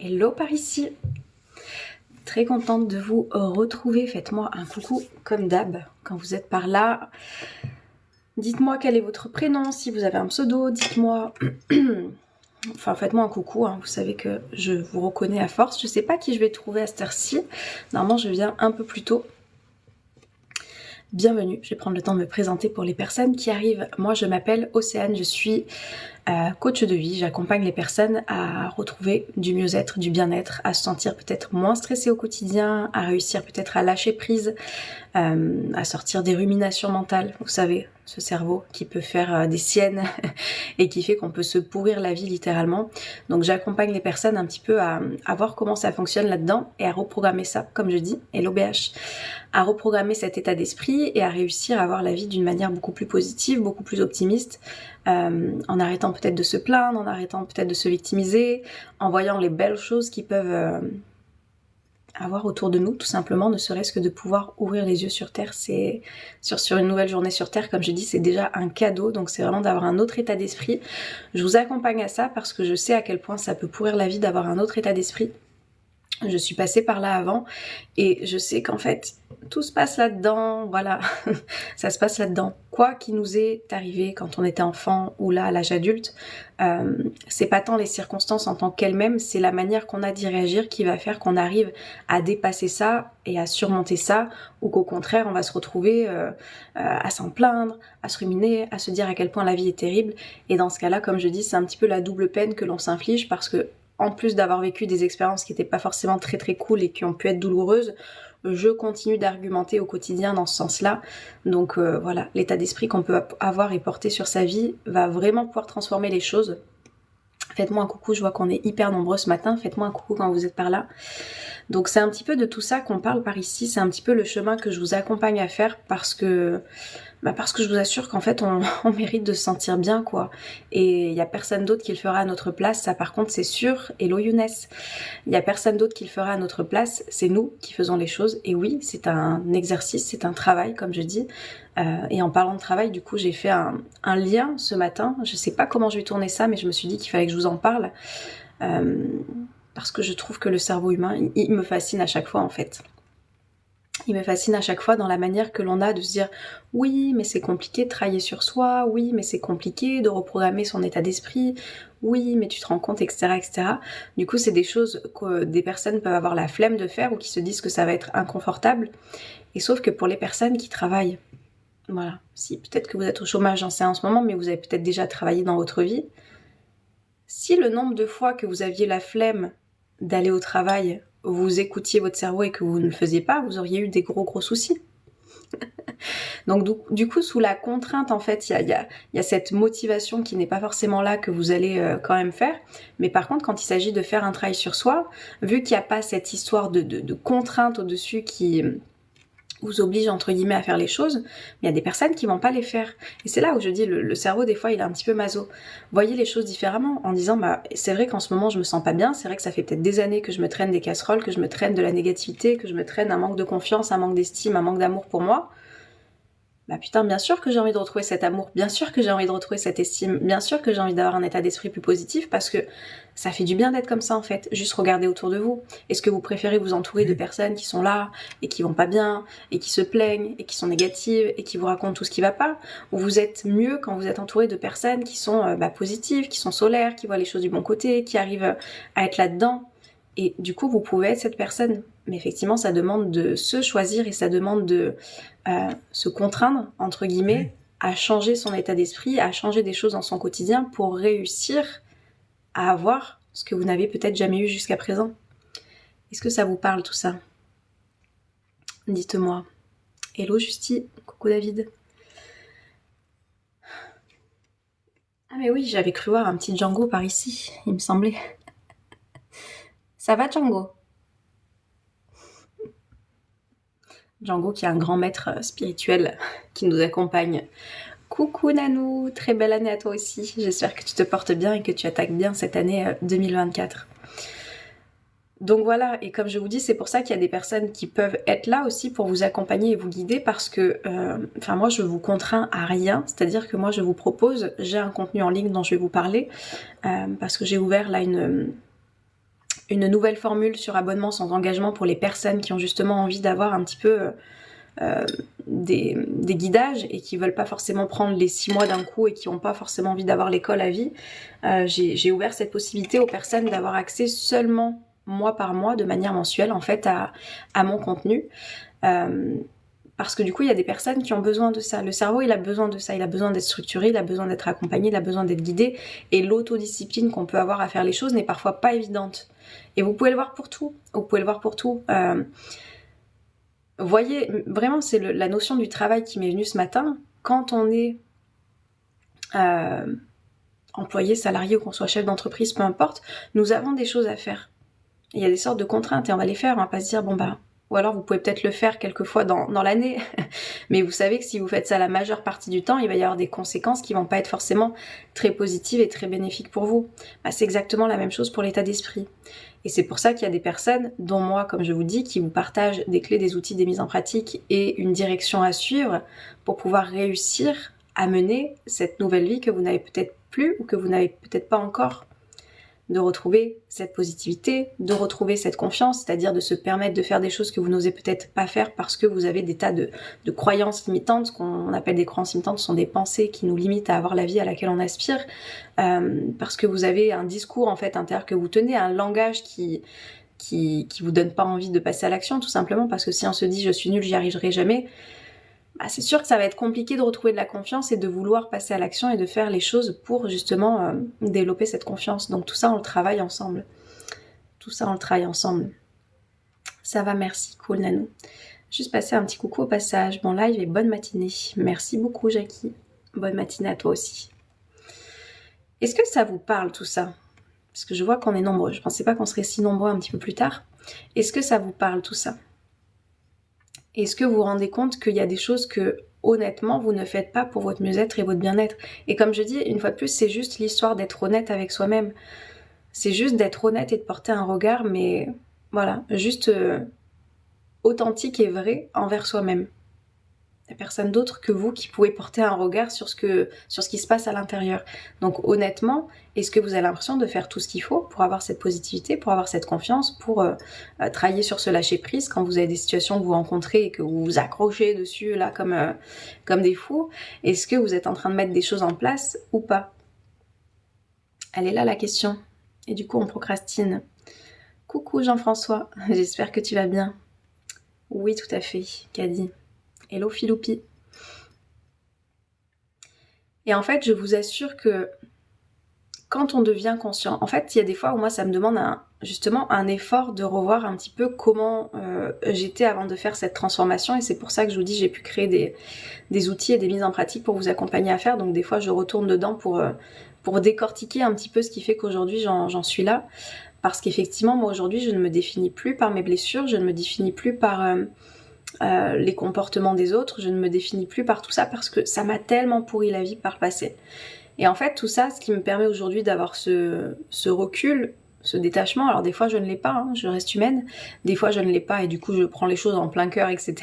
Hello par ici. Très contente de vous retrouver. Faites-moi un coucou comme d'hab quand vous êtes par là. Dites-moi quel est votre prénom, si vous avez un pseudo, dites-moi... Enfin, faites-moi un coucou, hein. Vous savez que je vous reconnais à force. Je sais pas qui je vais trouver à cette heure-ci. Normalement, je viens un peu plus tôt. Bienvenue, je vais prendre le temps de me présenter pour les personnes qui arrivent. Moi, je m'appelle Océane, je suis coach de vie. J'accompagne les personnes à retrouver du mieux-être, du bien-être, à se sentir peut-être moins stressé au quotidien, à réussir peut-être à lâcher prise, à sortir des ruminations mentales. Vous savez, ce cerveau qui peut faire des siennes et qui fait qu'on peut se pourrir la vie littéralement. Donc j'accompagne les personnes un petit peu à voir comment ça fonctionne là-dedans et à reprogrammer ça, comme je dis, et l'OBH, à reprogrammer cet état d'esprit et à réussir à voir la vie d'une manière beaucoup plus positive, beaucoup plus optimiste, en arrêtant peut-être de se plaindre, en arrêtant peut-être de se victimiser, en voyant les belles choses qui peuvent avoir autour de nous, tout simplement, ne serait-ce que de pouvoir ouvrir les yeux sur Terre. C'est sur une nouvelle journée sur Terre, comme je dis, c'est déjà un cadeau, donc c'est vraiment d'avoir un autre état d'esprit. Je vous accompagne à ça parce que je sais à quel point ça peut pourrir la vie d'avoir un autre état d'esprit. Je suis passée par là avant et je sais qu'en fait tout se passe là-dedans, voilà, ça se passe là-dedans. Quoi qui nous est arrivé quand on était enfant ou là à l'âge adulte, c'est pas tant les circonstances en tant qu'elles-mêmes, c'est la manière qu'on a d'y réagir qui va faire qu'on arrive à dépasser ça et à surmonter ça, ou qu'au contraire on va se retrouver à s'en plaindre, à se ruminer, à se dire à quel point la vie est terrible. Et dans ce cas-là, comme je dis, c'est un petit peu la double peine que l'on s'inflige parce que en plus d'avoir vécu des expériences qui n'étaient pas forcément très très cool et qui ont pu être douloureuses, je continue d'argumenter au quotidien dans ce sens-là. Donc voilà, l'état d'esprit qu'on peut avoir et porter sur sa vie va vraiment pouvoir transformer les choses. Faites-moi un coucou, je vois qu'on est hyper nombreux ce matin, faites-moi un coucou quand vous êtes par là. Donc c'est un petit peu de tout ça qu'on parle par ici, c'est un petit peu le chemin que je vous accompagne à faire parce que je vous assure qu'en fait on mérite de se sentir bien quoi. Et il y a personne d'autre qui le fera à notre place, ça par contre c'est sûr. Hello Younes. Il y a personne d'autre qui le fera à notre place, c'est nous qui faisons les choses. Et oui, c'est un exercice, c'est un travail comme je dis. Et en parlant de travail, du coup j'ai fait un lien ce matin. Je sais pas comment je vais tourner ça, mais je me suis dit qu'il fallait que je vous en parle. Parce que je trouve que le cerveau humain, il me fascine à chaque fois en fait. Il me fascine à chaque fois dans la manière que l'on a de se dire oui mais c'est compliqué de travailler sur soi, oui mais c'est compliqué de reprogrammer son état d'esprit, oui mais tu te rends compte, etc. Du coup c'est des choses que des personnes peuvent avoir la flemme de faire ou qui se disent que ça va être inconfortable. Et sauf que pour les personnes qui travaillent, voilà, si peut-être que vous êtes au chômage, j'en sais en ce moment, mais vous avez peut-être déjà travaillé dans votre vie, si le nombre de fois que vous aviez la flemme d'aller au travail, vous écoutiez votre cerveau et que vous ne le faisiez pas, vous auriez eu des gros soucis. Donc du coup, sous la contrainte, en fait, il y a cette motivation qui n'est pas forcément là que vous allez quand même faire. Mais par contre, quand il s'agit de faire un travail sur soi, vu qu'il n'y a pas cette histoire de contrainte au-dessus qui vous oblige entre guillemets à faire les choses, mais il y a des personnes qui vont pas les faire. Et c'est là où je dis le cerveau des fois il est un petit peu maso. Voyez les choses différemment en disant c'est vrai qu'en ce moment je me sens pas bien, c'est vrai que ça fait peut-être des années que je me traîne des casseroles, que je me traîne de la négativité, que je me traîne un manque de confiance, un manque d'estime, un manque d'amour pour moi. Putain, bien sûr que j'ai envie de retrouver cet amour, bien sûr que j'ai envie de retrouver cette estime, bien sûr que j'ai envie d'avoir un état d'esprit plus positif parce que ça fait du bien d'être comme ça en fait. Juste regardez autour de vous. Est-ce que vous préférez vous entourer de personnes qui sont là et qui vont pas bien et qui se plaignent et qui sont négatives et qui vous racontent tout ce qui va pas, ou vous êtes mieux quand vous êtes entouré de personnes qui sont positives, qui sont solaires, qui voient les choses du bon côté, qui arrivent à être là-dedans? Et du coup, vous pouvez être cette personne. Mais effectivement, ça demande de se choisir et ça demande de se contraindre, entre guillemets, à changer son état d'esprit, à changer des choses dans son quotidien pour réussir à avoir ce que vous n'avez peut-être jamais eu jusqu'à présent. Est-ce que ça vous parle tout ça? Dites-moi. Hello Justy, coucou David. Ah mais oui, j'avais cru voir un petit Django par ici, il me semblait. Ça va Django? Django qui est un grand maître spirituel qui nous accompagne. Coucou Nanou, très belle année à toi aussi. J'espère que tu te portes bien et que tu attaques bien cette année 2024. Donc voilà, et comme je vous dis, c'est pour ça qu'il y a des personnes qui peuvent être là aussi pour vous accompagner et vous guider parce que, moi je vous contrains à rien, c'est-à-dire que moi je vous propose, j'ai un contenu en ligne dont je vais vous parler, parce que j'ai ouvert là une nouvelle formule sur abonnement sans engagement pour les personnes qui ont justement envie d'avoir un petit peu des guidages et qui veulent pas forcément prendre les 6 mois d'un coup et qui n'ont pas forcément envie d'avoir l'école à vie. J'ai ouvert cette possibilité aux personnes d'avoir accès seulement mois par mois, de manière mensuelle en fait, à mon contenu. Parce que du coup, il y a des personnes qui ont besoin de ça. Le cerveau, il a besoin de ça. Il a besoin d'être structuré, il a besoin d'être accompagné, il a besoin d'être guidé. Et l'autodiscipline qu'on peut avoir à faire les choses n'est parfois pas évidente. Et vous pouvez le voir pour tout. Vous pouvez le voir pour tout. Voyez, vraiment, c'est la notion du travail qui m'est venue ce matin. Quand on est employé, salarié ou qu'on soit chef d'entreprise, peu importe, nous avons des choses à faire. Il y a des sortes de contraintes et on va les faire. On va pas se dire, bon bah... Ou alors vous pouvez peut-être le faire quelques fois dans l'année, mais vous savez que si vous faites ça la majeure partie du temps, il va y avoir des conséquences qui vont pas être forcément très positives et très bénéfiques pour vous. Bah, c'est exactement la même chose pour l'état d'esprit. Et c'est pour ça qu'il y a des personnes, dont moi, comme je vous dis, qui vous partagent des clés, des outils, des mises en pratique et une direction à suivre pour pouvoir réussir à mener cette nouvelle vie que vous n'avez peut-être plus ou que vous n'avez peut-être pas encore. De retrouver cette positivité, de retrouver cette confiance, c'est-à-dire de se permettre de faire des choses que vous n'osez peut-être pas faire parce que vous avez des tas de croyances limitantes. Ce qu'on appelle des croyances limitantes sont des pensées qui nous limitent à avoir la vie à laquelle on aspire, parce que vous avez un discours en fait intérieur que vous tenez, un langage qui vous donne pas envie de passer à l'action, tout simplement parce que si on se dit je suis nul, j'y arriverai jamais, bah c'est sûr que ça va être compliqué de retrouver de la confiance et de vouloir passer à l'action et de faire les choses pour justement développer cette confiance. Donc tout ça, on le travaille ensemble. Tout ça, on le travaille ensemble. Ça va, merci. Cool, Nanou. Juste passer un petit coucou au passage. Bon live et bonne matinée. Merci beaucoup, Jackie. Bonne matinée à toi aussi. Est-ce que ça vous parle tout ça? Parce que je vois qu'on est nombreux. Je pensais pas qu'on serait si nombreux un petit peu plus tard. Est-ce que ça vous parle tout ça? Est-ce que vous vous rendez compte qu'il y a des choses que, honnêtement, vous ne faites pas pour votre mieux-être et votre bien-être? Et comme je dis, une fois de plus, c'est juste l'histoire d'être honnête avec soi-même. C'est juste d'être honnête et de porter un regard, mais voilà, juste authentique et vrai envers soi-même. Il n'y a personne d'autre que vous qui pouvez porter un regard sur ce qui se passe à l'intérieur. Donc honnêtement, est-ce que vous avez l'impression de faire tout ce qu'il faut pour avoir cette positivité, pour avoir cette confiance, pour travailler sur ce lâcher-prise quand vous avez des situations que vous rencontrez et que vous vous accrochez dessus là comme des fous? Est-ce que vous êtes en train de mettre des choses en place ou pas? Elle est là la question. Et du coup on procrastine. Coucou Jean-François, j'espère que tu vas bien. Oui tout à fait, Caddy. Hello Filoupi. Et en fait, je vous assure que quand on devient conscient, en fait, il y a des fois où moi, ça me demande justement un effort de revoir un petit peu comment j'étais avant de faire cette transformation. Et c'est pour ça que je vous dis, j'ai pu créer des outils et des mises en pratique pour vous accompagner à faire. Donc des fois, je retourne dedans pour décortiquer un petit peu ce qui fait qu'aujourd'hui, j'en suis là. Parce qu'effectivement, moi, aujourd'hui, je ne me définis plus par mes blessures, je ne me définis plus par... les comportements des autres, je ne me définis plus par tout ça parce que ça m'a tellement pourri la vie par le passé. Et en fait tout ça, ce qui me permet aujourd'hui d'avoir ce recul, ce détachement, alors des fois je ne l'ai pas, hein, je reste humaine, des fois je ne l'ai pas et du coup je prends les choses en plein cœur, etc.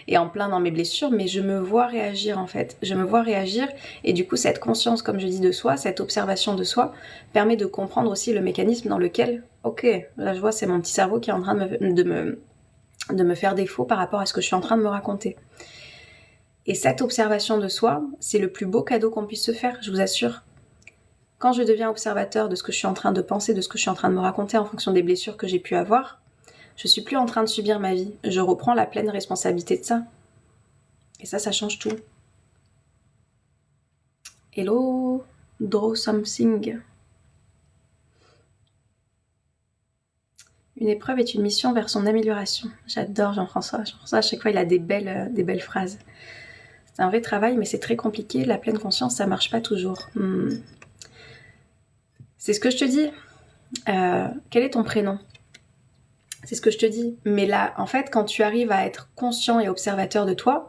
et en plein dans mes blessures, mais je me vois réagir en fait, je me vois réagir et du coup cette conscience, comme je dis, de soi, cette observation de soi, permet de comprendre aussi le mécanisme dans lequel, ok, là je vois c'est mon petit cerveau qui est en train de me faire défaut par rapport à ce que je suis en train de me raconter. Et cette observation de soi, c'est le plus beau cadeau qu'on puisse se faire, je vous assure. Quand je deviens observateur de ce que je suis en train de penser, de ce que je suis en train de me raconter en fonction des blessures que j'ai pu avoir, je suis plus en train de subir ma vie. Je reprends la pleine responsabilité de ça. Et ça change tout. Hello, draw something. Une épreuve est une mission vers son amélioration. J'adore Jean-François. Jean-François, à chaque fois, il a des belles phrases. C'est un vrai travail, mais c'est très compliqué. La pleine conscience, ça marche pas toujours. C'est ce que je te dis. Quel est ton prénom? C'est ce que je te dis. Mais là, en fait, quand tu arrives à être conscient et observateur de toi,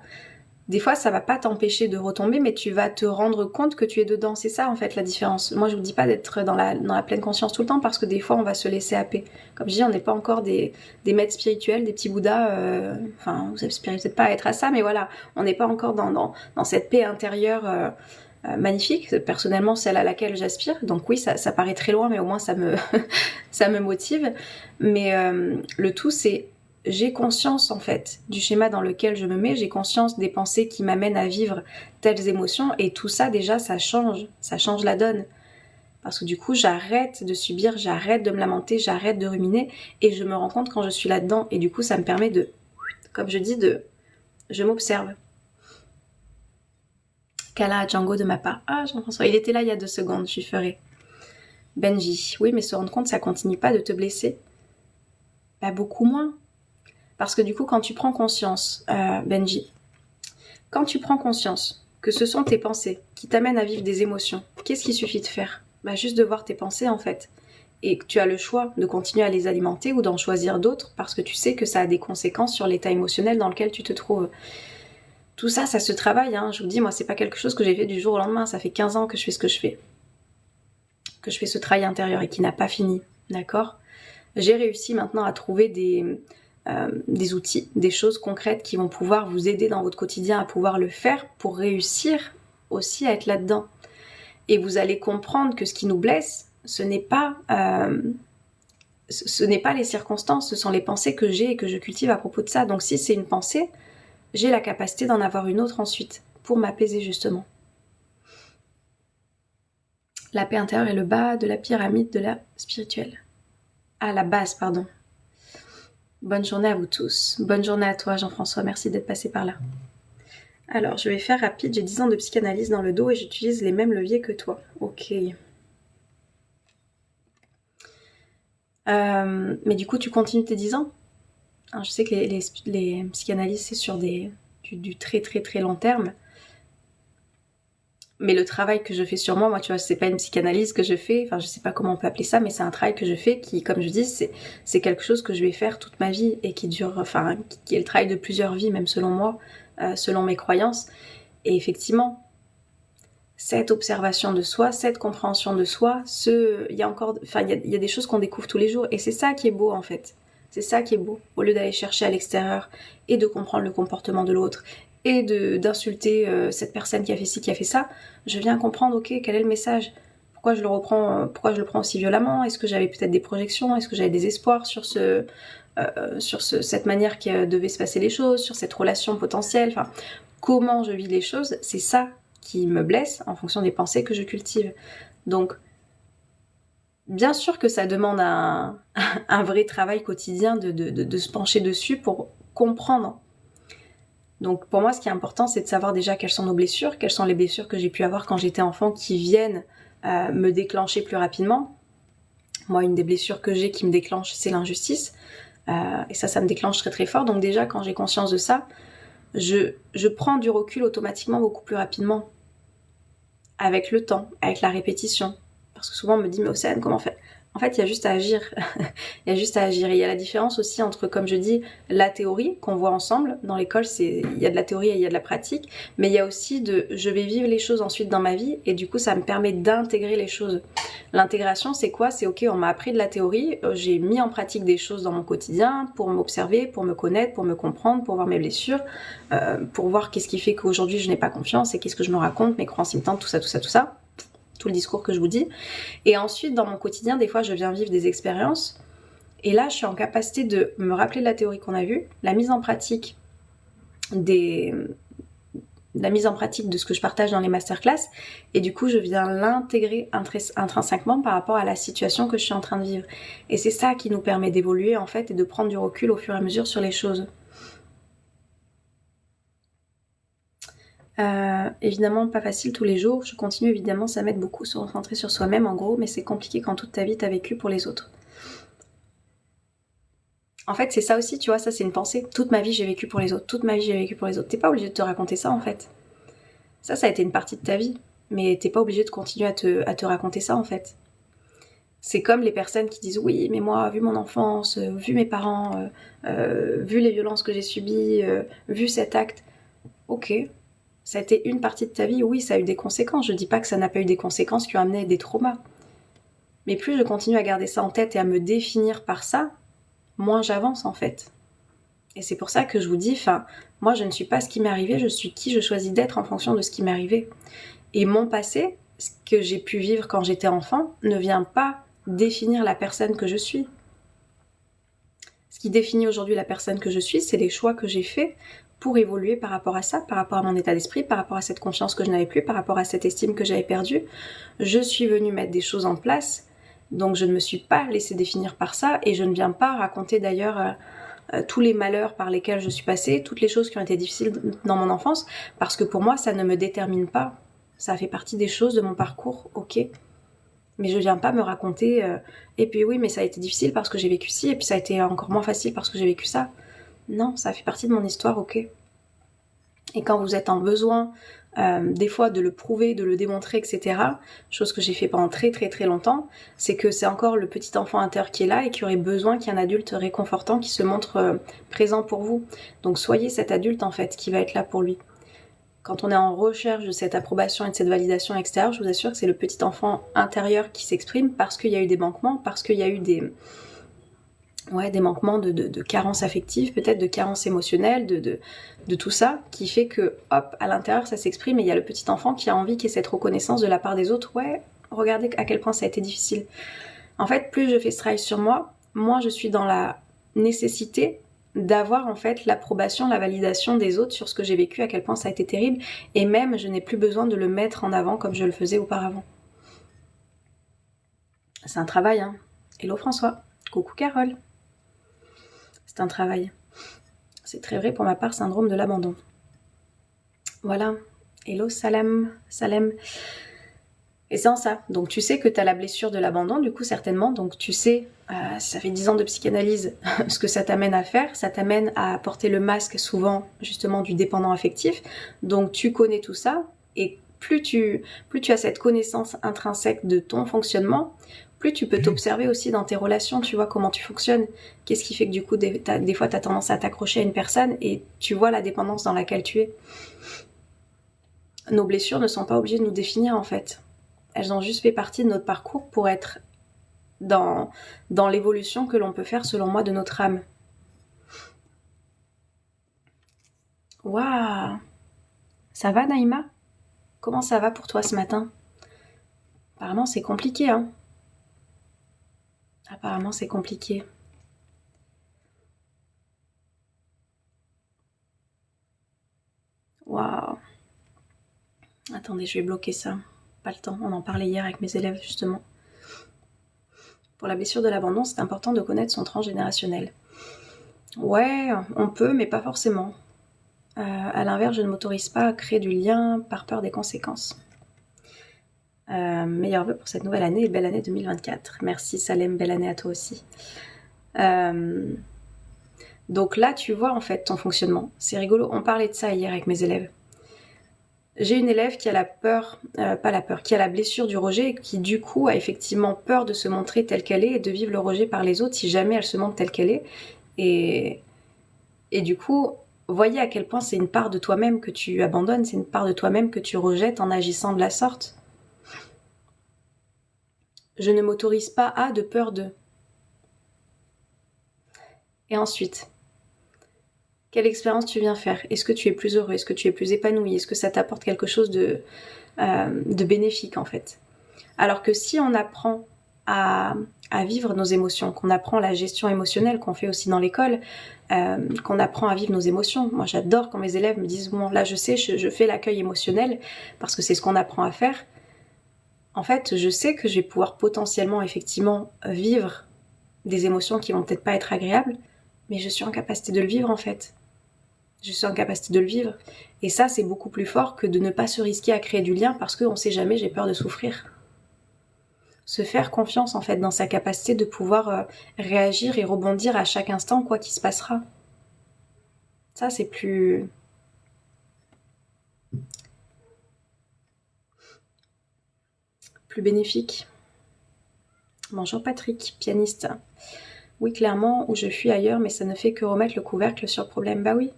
des fois, ça va pas t'empêcher de retomber, mais tu vas te rendre compte que tu es dedans. C'est ça, en fait, la différence. Moi, je vous dis pas d'être dans la pleine conscience tout le temps, parce que des fois, on va se laisser happer. Comme je dis, on n'est pas encore des maîtres spirituels, des petits bouddhas. Enfin, vous aspirez peut-être pas à être à ça, mais voilà, on n'est pas encore dans cette paix intérieure magnifique, personnellement celle à laquelle j'aspire, donc oui ça paraît très loin mais au moins ça me, ça me motive, mais le tout c'est j'ai conscience en fait du schéma dans lequel je me mets, j'ai conscience des pensées qui m'amènent à vivre telles émotions et tout ça déjà ça change la donne. Parce que du coup j'arrête de subir, j'arrête de me lamenter, j'arrête de ruminer et je me rends compte quand je suis là-dedans et du coup ça me permet de, comme je dis, je m'observe. Kala Django de ma part. Ah Jean-François, il était là il y a 2 secondes, je suis ferai. Benji, oui mais se rendre compte ça continue pas de te blesser. Bah beaucoup moins. Parce que du coup quand tu prends conscience, Benji, quand tu prends conscience que ce sont tes pensées qui t'amènent à vivre des émotions, qu'est-ce qu'il suffit de faire ? Bah juste de voir tes pensées en fait. Et que tu as le choix de continuer à les alimenter ou d'en choisir d'autres parce que tu sais que ça a des conséquences sur l'état émotionnel dans lequel tu te trouves. Tout ça, ça se travaille, hein. Je vous dis, moi c'est pas quelque chose que j'ai fait du jour au lendemain, ça fait 15 ans que je fais ce que je fais. Que je fais ce travail intérieur et qui n'a pas fini, d'accord ? J'ai réussi maintenant à trouver des outils, des choses concrètes qui vont pouvoir vous aider dans votre quotidien à pouvoir le faire pour réussir aussi à être là-dedans. Et vous allez comprendre que ce qui nous blesse, ce n'est pas les circonstances, ce sont les pensées que j'ai et que je cultive à propos de ça. Donc si c'est une pensée, j'ai la capacité d'en avoir une autre ensuite pour m'apaiser justement. La paix intérieure est le bas de la pyramide de la spirituelle. Ah, la base, pardon. Bonne journée à vous tous. Bonne journée à toi Jean-François, merci d'être passé par là. Alors, je vais faire rapide, j'ai 10 ans de psychanalyse dans le dos et j'utilise les mêmes leviers que toi. Ok. Mais du coup, tu continues tes 10 ans ? Alors, je sais que les psychanalystes, c'est sur du très très très long terme. Mais le travail que je fais sur moi, tu vois, c'est pas une psychanalyse que je fais, enfin je sais pas comment on peut appeler ça, mais c'est un travail que je fais qui, comme je dis, c'est quelque chose que je vais faire toute ma vie et qui dure, enfin, qui est le travail de plusieurs vies, même selon moi, selon mes croyances. Et effectivement, cette observation de soi, cette compréhension de soi, il y a des choses qu'on découvre tous les jours et c'est ça qui est beau en fait. C'est ça qui est beau. Au lieu d'aller chercher à l'extérieur et de comprendre le comportement de l'autre et d'insulter cette personne qui a fait ci, qui a fait ça, je viens comprendre, ok, quel est le message ? Pourquoi je le prends aussi violemment ? Est-ce que j'avais peut-être des projections ? Est-ce que j'avais des espoirs sur cette manière qui devait se passer les choses, sur cette relation potentielle ? Enfin, comment je vis les choses ? C'est ça qui me blesse en fonction des pensées que je cultive. Donc, bien sûr que ça demande un vrai travail quotidien de se pencher dessus pour comprendre. Donc pour moi, ce qui est important, c'est de savoir déjà quelles sont nos blessures, quelles sont les blessures que j'ai pu avoir quand j'étais enfant qui viennent me déclencher plus rapidement. Moi, une des blessures que j'ai qui me déclenche, c'est l'injustice. Et ça me déclenche très très fort. Donc déjà, quand j'ai conscience de ça, je prends du recul automatiquement beaucoup plus rapidement. Avec le temps, avec la répétition. Parce que souvent on me dit, mais Océane, comment faire ? En fait, il y a juste à agir. Il y a juste à agir. Et il y a la différence aussi entre, comme je dis, la théorie qu'on voit ensemble. Dans l'école, il y a de la théorie et il y a de la pratique. Mais il y a aussi je vais vivre les choses ensuite dans ma vie. Et du coup, ça me permet d'intégrer les choses. L'intégration, c'est quoi ? C'est ok, on m'a appris de la théorie. J'ai mis en pratique des choses dans mon quotidien pour m'observer, pour me connaître, pour me comprendre, pour voir mes blessures, pour voir qu'est-ce qui fait qu'aujourd'hui je n'ai pas confiance et qu'est-ce que je me raconte, mes croyances limitantes, tout ça. Tout le discours que je vous dis. Et ensuite, dans mon quotidien, des fois, je viens vivre des expériences. Et là, je suis en capacité de me rappeler de la théorie qu'on a vue, la mise en pratique de ce que je partage dans les masterclass. Et du coup, je viens l'intégrer intrinsèquement par rapport à la situation que je suis en train de vivre. Et c'est ça qui nous permet d'évoluer, en fait, et de prendre du recul au fur et à mesure sur les choses. Évidemment pas facile tous les jours, je continue évidemment, ça m'aide beaucoup se recentrer sur soi-même en gros, mais c'est compliqué quand toute ta vie t'as vécu pour les autres. En fait c'est ça aussi, tu vois, ça c'est une pensée, toute ma vie j'ai vécu pour les autres, t'es pas obligé de te raconter ça en fait. Ça a été une partie de ta vie, mais t'es pas obligé de continuer à te raconter ça en fait. C'est comme les personnes qui disent oui mais moi vu mon enfance, vu mes parents, vu les violences que j'ai subies, vu cet acte, ok. Ça a été une partie de ta vie, oui, ça a eu des conséquences. Je dis pas que ça n'a pas eu des conséquences qui ont amené des traumas. Mais plus je continue à garder ça en tête et à me définir par ça, moins j'avance en fait. Et c'est pour ça que je vous dis, moi je ne suis pas ce qui m'est arrivé, je suis qui je choisis d'être en fonction de ce qui m'est arrivé. Et mon passé, ce que j'ai pu vivre quand j'étais enfant, ne vient pas définir la personne que je suis. Ce qui définit aujourd'hui la personne que je suis, c'est les choix que j'ai faits pour évoluer par rapport à ça, par rapport à mon état d'esprit, par rapport à cette confiance que je n'avais plus, par rapport à cette estime que j'avais perdue. Je suis venue mettre des choses en place, donc je ne me suis pas laissée définir par ça, et je ne viens pas raconter d'ailleurs tous les malheurs par lesquels je suis passée, toutes les choses qui ont été difficiles dans mon enfance, parce que pour moi, ça ne me détermine pas. Ça fait partie des choses de mon parcours, ok. Mais je viens pas me raconter et puis oui, mais ça a été difficile parce que j'ai vécu ci, et puis ça a été encore moins facile parce que j'ai vécu ça. Non, ça fait partie de mon histoire, ok. Et quand vous êtes en besoin, des fois de le prouver, de le démontrer, etc., chose que j'ai fait pendant très très très longtemps, c'est que c'est encore le petit enfant intérieur qui est là et qui aurait besoin qu'il y ait un adulte réconfortant qui se montre présent pour vous. Donc soyez cet adulte en fait qui va être là pour lui. Quand on est en recherche de cette approbation et de cette validation extérieure, je vous assure que c'est le petit enfant intérieur qui s'exprime parce qu'il y a eu des manquements, parce qu'il y a eu des manquements de carences affectives, peut-être de carences émotionnelles, de tout ça, qui fait que, hop, à l'intérieur, ça s'exprime et il y a le petit enfant qui a envie qu'il y ait cette reconnaissance de la part des autres. Ouais, regardez à quel point ça a été difficile. En fait, plus je fais ce travail sur moi, moins je suis dans la nécessité d'avoir en fait l'approbation, la validation des autres sur ce que j'ai vécu, à quel point ça a été terrible, et même je n'ai plus besoin de le mettre en avant comme je le faisais auparavant. C'est un travail, hein. Hello François, coucou Carole. C'est un travail. C'est très vrai pour ma part, syndrome de l'abandon. Voilà. Hello Salem. Et c'est en ça. Donc tu sais que tu as la blessure de l'abandon, du coup certainement. Donc tu sais, ça fait 10 ans de psychanalyse, ce que ça t'amène à faire. Ça t'amène à porter le masque souvent justement du dépendant affectif. Donc tu connais tout ça. Et plus tu as cette connaissance intrinsèque de ton fonctionnement, plus tu peux t'observer aussi dans tes relations, tu vois comment tu fonctionnes. Qu'est-ce qui fait que du coup des fois tu as tendance à t'accrocher à une personne et tu vois la dépendance dans laquelle tu es. Nos blessures ne sont pas obligées de nous définir en fait. Elles ont juste fait partie de notre parcours pour être dans l'évolution que l'on peut faire selon moi de notre âme. Waouh! Ça va Naïma? Comment ça va pour toi ce matin? Apparemment c'est compliqué, hein? Apparemment c'est compliqué. Waouh! Attendez, je vais bloquer ça. Pas le temps, on en parlait hier avec mes élèves justement. Pour la blessure de l'abandon, c'est important de connaître son transgénérationnel. Ouais, on peut, mais pas forcément. À l'inverse, je ne m'autorise pas à créer du lien par peur des conséquences. Meilleurs vœux pour cette nouvelle année et belle année 2024. Merci Salem, belle année à toi aussi. Donc là, tu vois en fait ton fonctionnement. C'est rigolo, on parlait de ça hier avec mes élèves. J'ai une élève qui a la peur, qui a la blessure du rejet et qui du coup a effectivement peur de se montrer telle qu'elle est et de vivre le rejet par les autres si jamais elle se montre telle qu'elle est. Et du coup, voyez à quel point c'est une part de toi-même que tu abandonnes, c'est une part de toi-même que tu rejettes en agissant de la sorte. Je ne m'autorise pas à de peur de. Et ensuite, quelle expérience tu viens faire? Est-ce que tu es plus heureux? Est-ce que tu es plus épanoui? Est-ce que ça t'apporte quelque chose de bénéfique en fait? Alors que si on apprend à vivre nos émotions, qu'on apprend la gestion émotionnelle qu'on fait aussi dans l'école, qu'on apprend à vivre nos émotions. Moi j'adore quand mes élèves me disent bon là je sais, je fais l'accueil émotionnel parce que c'est ce qu'on apprend à faire. En fait je sais que je vais pouvoir potentiellement effectivement vivre des émotions qui vont peut-être pas être agréables, mais je suis en capacité de le vivre en fait. Je suis en capacité de le vivre. Et ça, c'est beaucoup plus fort que de ne pas se risquer à créer du lien parce qu'on sait jamais, j'ai peur de souffrir. Se faire confiance, en fait, dans sa capacité de pouvoir réagir et rebondir à chaque instant, quoi qu'il se passera. Ça, c'est plus bénéfique. Bonjour Patrick, pianiste. Oui, clairement, où je fuis ailleurs, mais ça ne fait que remettre le couvercle sur le problème. Bah oui.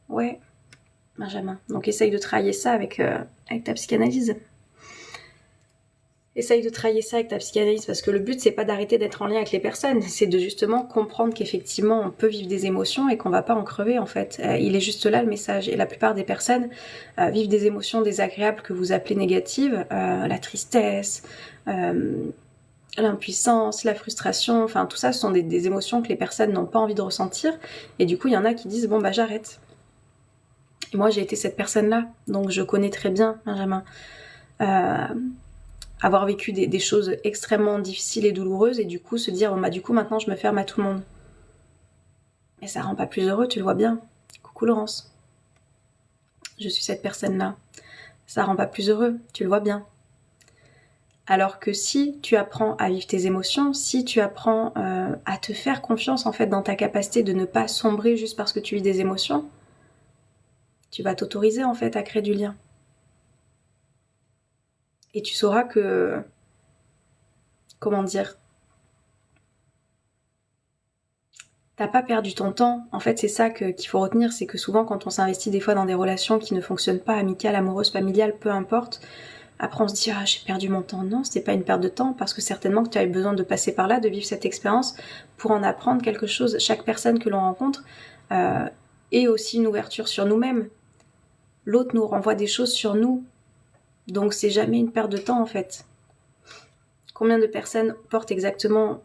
Ouais, Benjamin. Donc essaye de travailler ça avec ta psychanalyse. essaye de travailler ça avec ta psychanalyse, parce que le but, c'est pas d'arrêter d'être en lien avec les personnes, c'est de justement comprendre qu'effectivement, on peut vivre des émotions et qu'on va pas en crever, en fait. Il est juste là, le message. Et la plupart des personnes vivent des émotions désagréables que vous appelez négatives, la tristesse, l'impuissance, la frustration, enfin tout ça, ce sont des émotions que les personnes n'ont pas envie de ressentir, et du coup, il y en a qui disent, bon, bah j'arrête. Et moi, j'ai été cette personne-là, donc je connais très bien, Benjamin. Avoir vécu des choses extrêmement difficiles et douloureuses, et du coup se dire, bon bah du coup maintenant je me ferme à tout le monde. Et ça rend pas plus heureux, tu le vois bien. Coucou Laurence. Je suis cette personne-là. Ça rend pas plus heureux, tu le vois bien. Alors que si tu apprends à vivre tes émotions, si tu apprends à te faire confiance en fait dans ta capacité de ne pas sombrer juste parce que tu vis des émotions, tu vas t'autoriser en fait à créer du lien. Et tu sauras que... Comment dire ? T'as pas perdu ton temps. En fait, c'est ça qu'il faut retenir, c'est que souvent quand on s'investit des fois dans des relations qui ne fonctionnent pas, amicales, amoureuses, familiales, peu importe, après on se dit « Ah, j'ai perdu mon temps ». Non, c'était pas une perte de temps, parce que certainement que tu avais besoin de passer par là, de vivre cette expérience pour en apprendre quelque chose. Chaque personne que l'on rencontre est aussi une ouverture sur nous-mêmes. L'autre nous renvoie des choses sur nous. Donc c'est jamais une perte de temps en fait. Combien de personnes portent exactement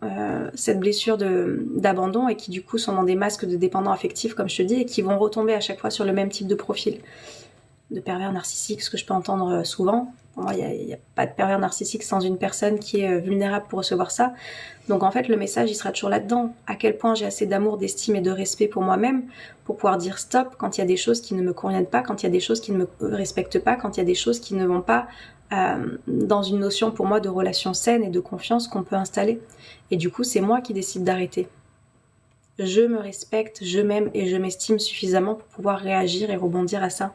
cette blessure d'abandon et qui du coup sont dans des masques de dépendants affectifs comme je te dis et qui vont retomber à chaque fois sur le même type de profil de pervers narcissique, ce que je peux entendre souvent. Pour moi, il n'y a pas de pervers narcissique sans une personne qui est vulnérable pour recevoir ça. Donc en fait, le message, il sera toujours là-dedans. À quel point j'ai assez d'amour, d'estime et de respect pour moi-même pour pouvoir dire stop quand il y a des choses qui ne me conviennent pas, quand il y a des choses qui ne me respectent pas, quand il y a des choses qui ne vont pas dans une notion pour moi de relation saine et de confiance qu'on peut installer. Et du coup, c'est moi qui décide d'arrêter. Je me respecte, je m'aime et je m'estime suffisamment pour pouvoir réagir et rebondir à ça.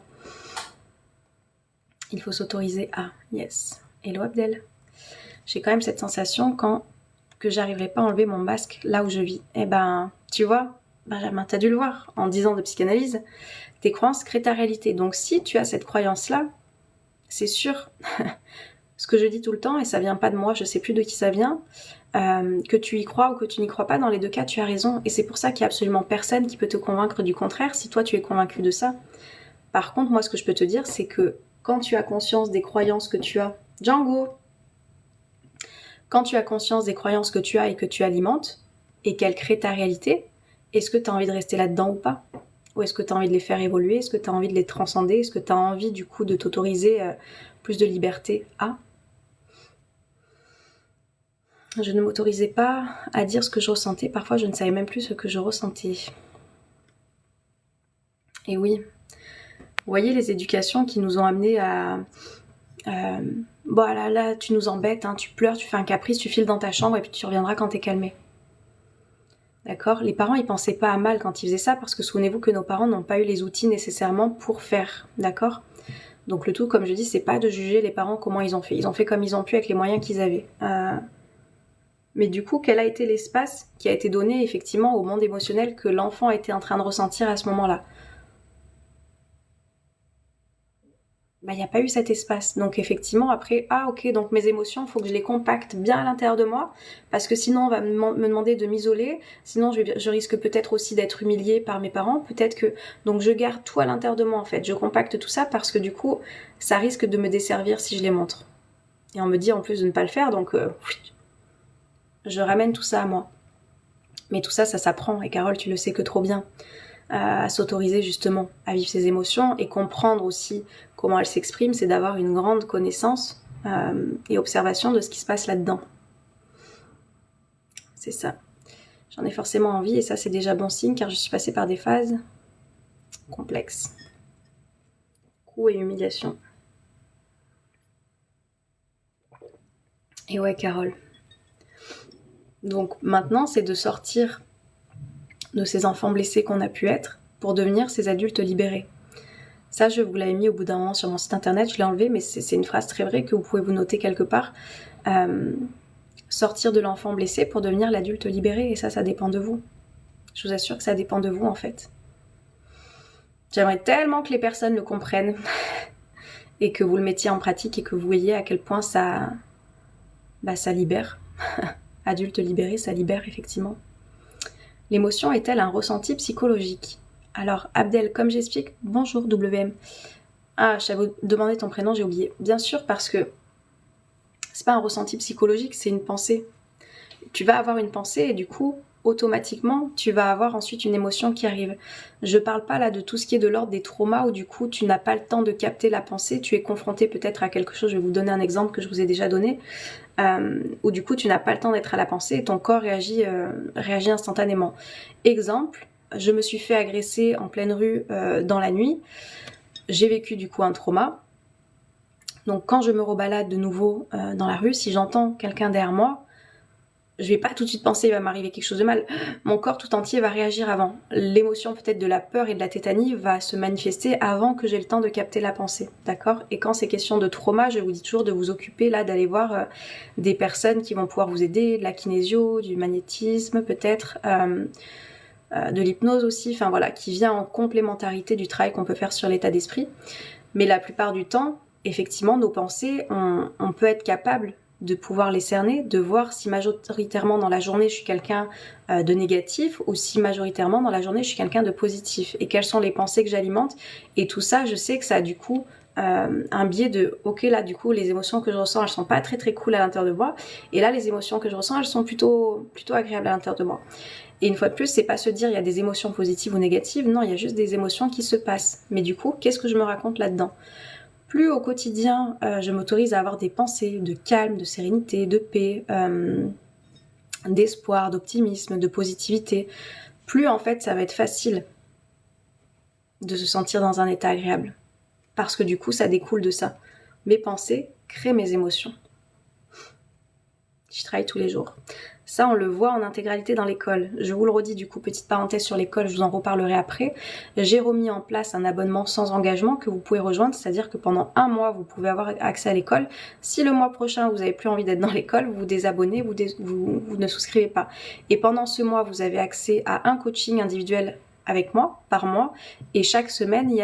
Il faut s'autoriser à. Yes. Hello Abdel. J'ai quand même cette sensation que j'arriverai pas à enlever mon masque là où je vis. Eh ben, tu vois, Benjamin, t'as dû le voir en 10 ans de psychanalyse, tes croyances créent ta réalité. Donc si tu as cette croyance-là, c'est sûr, ce que je dis tout le temps, et ça vient pas de moi, je sais plus de qui ça vient, que tu y crois ou que tu n'y crois pas, dans les deux cas, tu as raison. Et c'est pour ça qu'il y a absolument personne qui peut te convaincre du contraire si toi tu es convaincu de ça. Par contre, moi, ce que je peux te dire, c'est que quand tu as conscience des croyances que tu as, Django, quand tu as conscience des croyances que tu as et que tu alimentes, et qu'elles créent ta réalité, est-ce que tu as envie de rester là-dedans ou pas ? Ou est-ce que tu as envie de les faire évoluer ? Est-ce que tu as envie de les transcender ? Est-ce que tu as envie du coup de t'autoriser plus de liberté à ? Je ne m'autorisais pas à dire ce que je ressentais. Parfois, je ne savais même plus ce que je ressentais. Et oui, vous voyez les éducations qui nous ont amenés à... bon là, tu nous embêtes, hein, tu pleures, tu fais un caprice, tu files dans ta chambre et puis tu reviendras quand t'es calmé. D'accord ? Les parents, ils pensaient pas à mal quand ils faisaient ça parce que souvenez-vous que nos parents n'ont pas eu les outils nécessairement pour faire. D'accord ? Donc le tout, comme je dis, c'est pas de juger les parents comment ils ont fait. Ils ont fait comme ils ont pu avec les moyens qu'ils avaient. Mais du coup, quel a été l'espace qui a été donné effectivement au monde émotionnel que l'enfant était en train de ressentir à ce moment-là ? Il n'y a pas eu cet espace. Donc effectivement, après, donc mes émotions, il faut que je les compacte bien à l'intérieur de moi, parce que sinon on va me demander de m'isoler, sinon je risque peut-être aussi d'être humiliée par mes parents, peut-être que... Donc je garde tout à l'intérieur de moi en fait, je compacte tout ça parce que du coup, ça risque de me desservir si je les montre. Et on me dit en plus de ne pas le faire, donc je ramène tout ça à moi. Mais tout ça, ça s'apprend, et Carole, tu le sais que trop bien. À s'autoriser justement à vivre ses émotions et comprendre aussi comment elles s'expriment, c'est d'avoir une grande connaissance et observation de ce qui se passe là-dedans. C'est ça. J'en ai forcément envie et ça c'est déjà bon signe car je suis passée par des phases complexes. Coup et humiliation. Et ouais Carole. Donc maintenant c'est de sortir de ces enfants blessés qu'on a pu être pour devenir ces adultes libérés. Ça, je vous l'avais mis au bout d'un moment sur mon site internet, je l'ai enlevé, mais c'est une phrase très vraie que vous pouvez vous noter quelque part. Sortir de l'enfant blessé pour devenir l'adulte libéré, et ça dépend de vous. Je vous assure que ça dépend de vous, en fait. J'aimerais tellement que les personnes le comprennent et que vous le mettiez en pratique et que vous voyez à quel point ça bah ça libère. Adulte libéré, ça libère effectivement. L'émotion est-elle un ressenti psychologique? Alors Abdel, comme j'explique, bonjour WM. Ah, je t'avais demandé ton prénom, j'ai oublié. Bien sûr, parce que c'est pas un ressenti psychologique, c'est une pensée. Tu vas avoir une pensée et du coup, automatiquement, tu vas avoir ensuite une émotion qui arrive. Je parle pas là de tout ce qui est de l'ordre des traumas où du coup, tu n'as pas le temps de capter la pensée, tu es confronté peut-être à quelque chose, je vais vous donner un exemple que je vous ai déjà donné, où du coup, tu n'as pas le temps d'être à la pensée et ton corps réagit instantanément. Exemple, je me suis fait agresser en pleine rue dans la nuit, j'ai vécu du coup un trauma. Donc quand je me rebalade de nouveau dans la rue, si j'entends quelqu'un derrière moi, je vais pas tout de suite penser il va m'arriver quelque chose de mal. Mon corps tout entier va réagir avant. L'émotion peut-être de la peur et de la tétanie va se manifester avant que j'ai le temps de capter la pensée, d'accord? Et quand c'est question de trauma, je vous dis toujours de vous occuper là, d'aller voir des personnes qui vont pouvoir vous aider, de la kinésio, du magnétisme peut-être, de l'hypnose aussi, enfin voilà, qui vient en complémentarité du travail qu'on peut faire sur l'état d'esprit. Mais la plupart du temps, effectivement, nos pensées, on peut être capable de pouvoir les cerner, de voir si majoritairement dans la journée je suis quelqu'un de négatif ou si majoritairement dans la journée je suis quelqu'un de positif et quelles sont les pensées que j'alimente. Et tout ça, je sais que ça a du coup un biais de ok, là du coup les émotions que je ressens elles sont pas très très cool à l'intérieur de moi et là les émotions que je ressens elles sont plutôt agréables à l'intérieur de moi. Et une fois de plus, c'est pas se dire il y a des émotions positives ou négatives, non, il y a juste des émotions qui se passent. Mais du coup, qu'est-ce que je me raconte là-dedans? Plus au quotidien, je m'autorise à avoir des pensées de calme, de sérénité, de paix, d'espoir, d'optimisme, de positivité, plus en fait ça va être facile de se sentir dans un état agréable. Parce que du coup, ça découle de ça. Mes pensées créent mes émotions. Je travaille tous les jours. Ça, on le voit en intégralité dans l'école. Je vous le redis, du coup, petite parenthèse sur l'école, je vous en reparlerai après. J'ai remis en place un abonnement sans engagement que vous pouvez rejoindre, c'est-à-dire que pendant un mois, vous pouvez avoir accès à l'école. Si le mois prochain, vous n'avez plus envie d'être dans l'école, vous vous désabonnez, vous ne souscrivez pas. Et pendant ce mois, vous avez accès à un coaching individuel avec moi, par mois, et chaque semaine, il y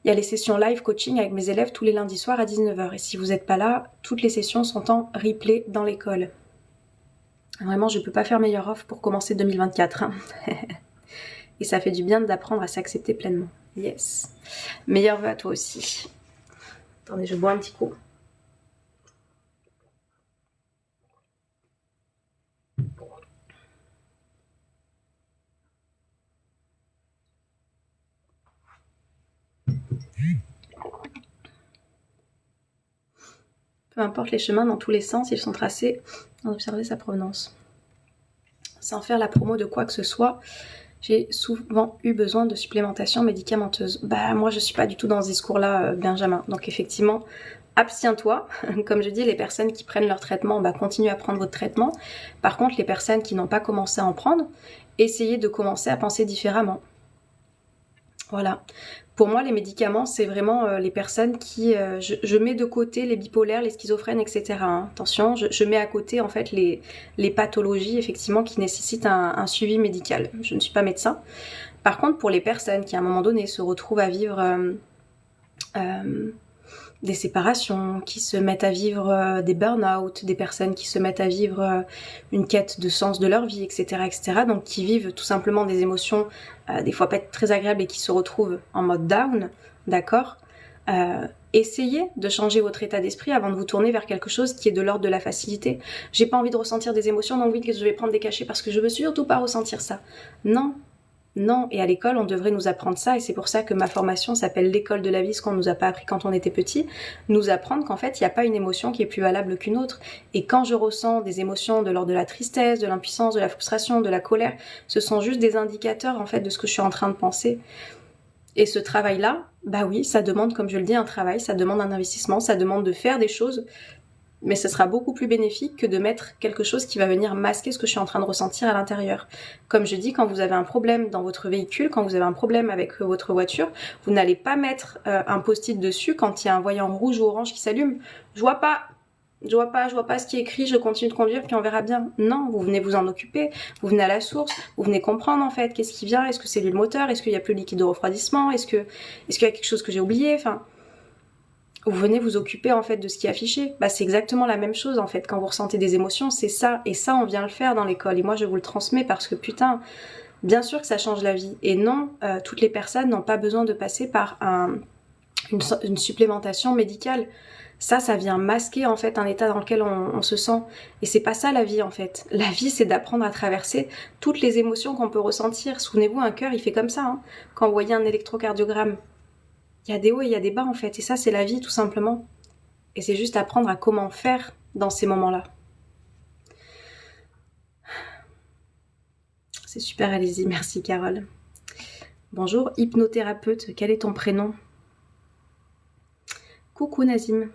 a les sessions live coaching avec mes élèves tous les lundis soirs à 19h. Et si vous n'êtes pas là, toutes les sessions sont en replay dans l'école. Vraiment, je peux pas faire meilleure offre pour commencer 2024. Hein. Et ça fait du bien d'apprendre à s'accepter pleinement. Yes. Meilleur vœu à toi aussi. Attendez, je bois un petit coup. Peu importe les chemins, dans tous les sens, ils sont tracés, d'observer sa provenance. Sans faire la promo de quoi que ce soit, j'ai souvent eu besoin de supplémentation médicamenteuse. Bah moi je suis pas du tout dans ce discours-là, Benjamin. Donc effectivement, abstiens-toi. Comme je dis, les personnes qui prennent leur traitement, bah continuez à prendre votre traitement. Par contre, les personnes qui n'ont pas commencé à en prendre, essayez de commencer à penser différemment. Voilà. Pour moi, les médicaments, c'est vraiment les personnes qui... je mets de côté les bipolaires, les schizophrènes, etc. Hein. Attention, je mets à côté en fait les pathologies effectivement qui nécessitent un suivi médical. Je ne suis pas médecin. Par contre, pour les personnes qui à un moment donné se retrouvent à vivre des séparations, qui se mettent à vivre des burn-out, des personnes qui se mettent à vivre une quête de sens de leur vie, etc., etc. Donc qui vivent tout simplement des émotions des fois pas très agréables et qui se retrouvent en mode down, d'accord, essayez de changer votre état d'esprit avant de vous tourner vers quelque chose qui est de l'ordre de la facilité. J'ai pas envie de ressentir des émotions, donc oui, je vais prendre des cachets parce que je veux surtout pas ressentir ça. Non. Non, et à l'école, on devrait nous apprendre ça, et c'est pour ça que ma formation s'appelle l'école de la vie, ce qu'on nous a pas appris quand on était petit, nous apprendre qu'en fait, il n'y a pas une émotion qui est plus valable qu'une autre. Et quand je ressens des émotions de l'ordre de la tristesse, de l'impuissance, de la frustration, de la colère, ce sont juste des indicateurs, en fait, de ce que je suis en train de penser. Et ce travail-là, bah oui, ça demande, comme je le dis, un travail, ça demande un investissement, ça demande de faire des choses, mais ce sera beaucoup plus bénéfique que de mettre quelque chose qui va venir masquer ce que je suis en train de ressentir à l'intérieur. Comme je dis, quand vous avez un problème dans votre véhicule, quand vous avez un problème avec votre voiture, vous n'allez pas mettre un post-it dessus quand il y a un voyant rouge ou orange qui s'allume. Je vois pas ce qui est écrit, je continue de conduire, puis on verra bien. Non, vous venez vous en occuper, vous venez à la source, vous venez comprendre en fait qu'est-ce qui vient, est-ce que c'est l'huile moteur, est-ce qu'il y a plus de liquide de refroidissement, est-ce qu'il y a quelque chose que j'ai oublié, enfin... vous venez vous occuper en fait de ce qui est affiché. Bah, c'est exactement la même chose en fait, quand vous ressentez des émotions, c'est ça, et ça on vient le faire dans l'école, et moi je vous le transmets parce que putain, bien sûr que ça change la vie, et non, toutes les personnes n'ont pas besoin de passer par une supplémentation médicale. Ça vient masquer en fait un état dans lequel on se sent, et c'est pas ça la vie en fait. La vie c'est d'apprendre à traverser toutes les émotions qu'on peut ressentir. Souvenez-vous, un cœur il fait comme ça, hein. Quand vous voyez un électrocardiogramme, il y a des hauts et il y a des bas en fait, et ça c'est la vie tout simplement. Et c'est juste apprendre à comment faire dans ces moments-là. C'est super, allez-y, merci Carole. Bonjour, hypnothérapeute, quel est ton prénom? Coucou Nazim.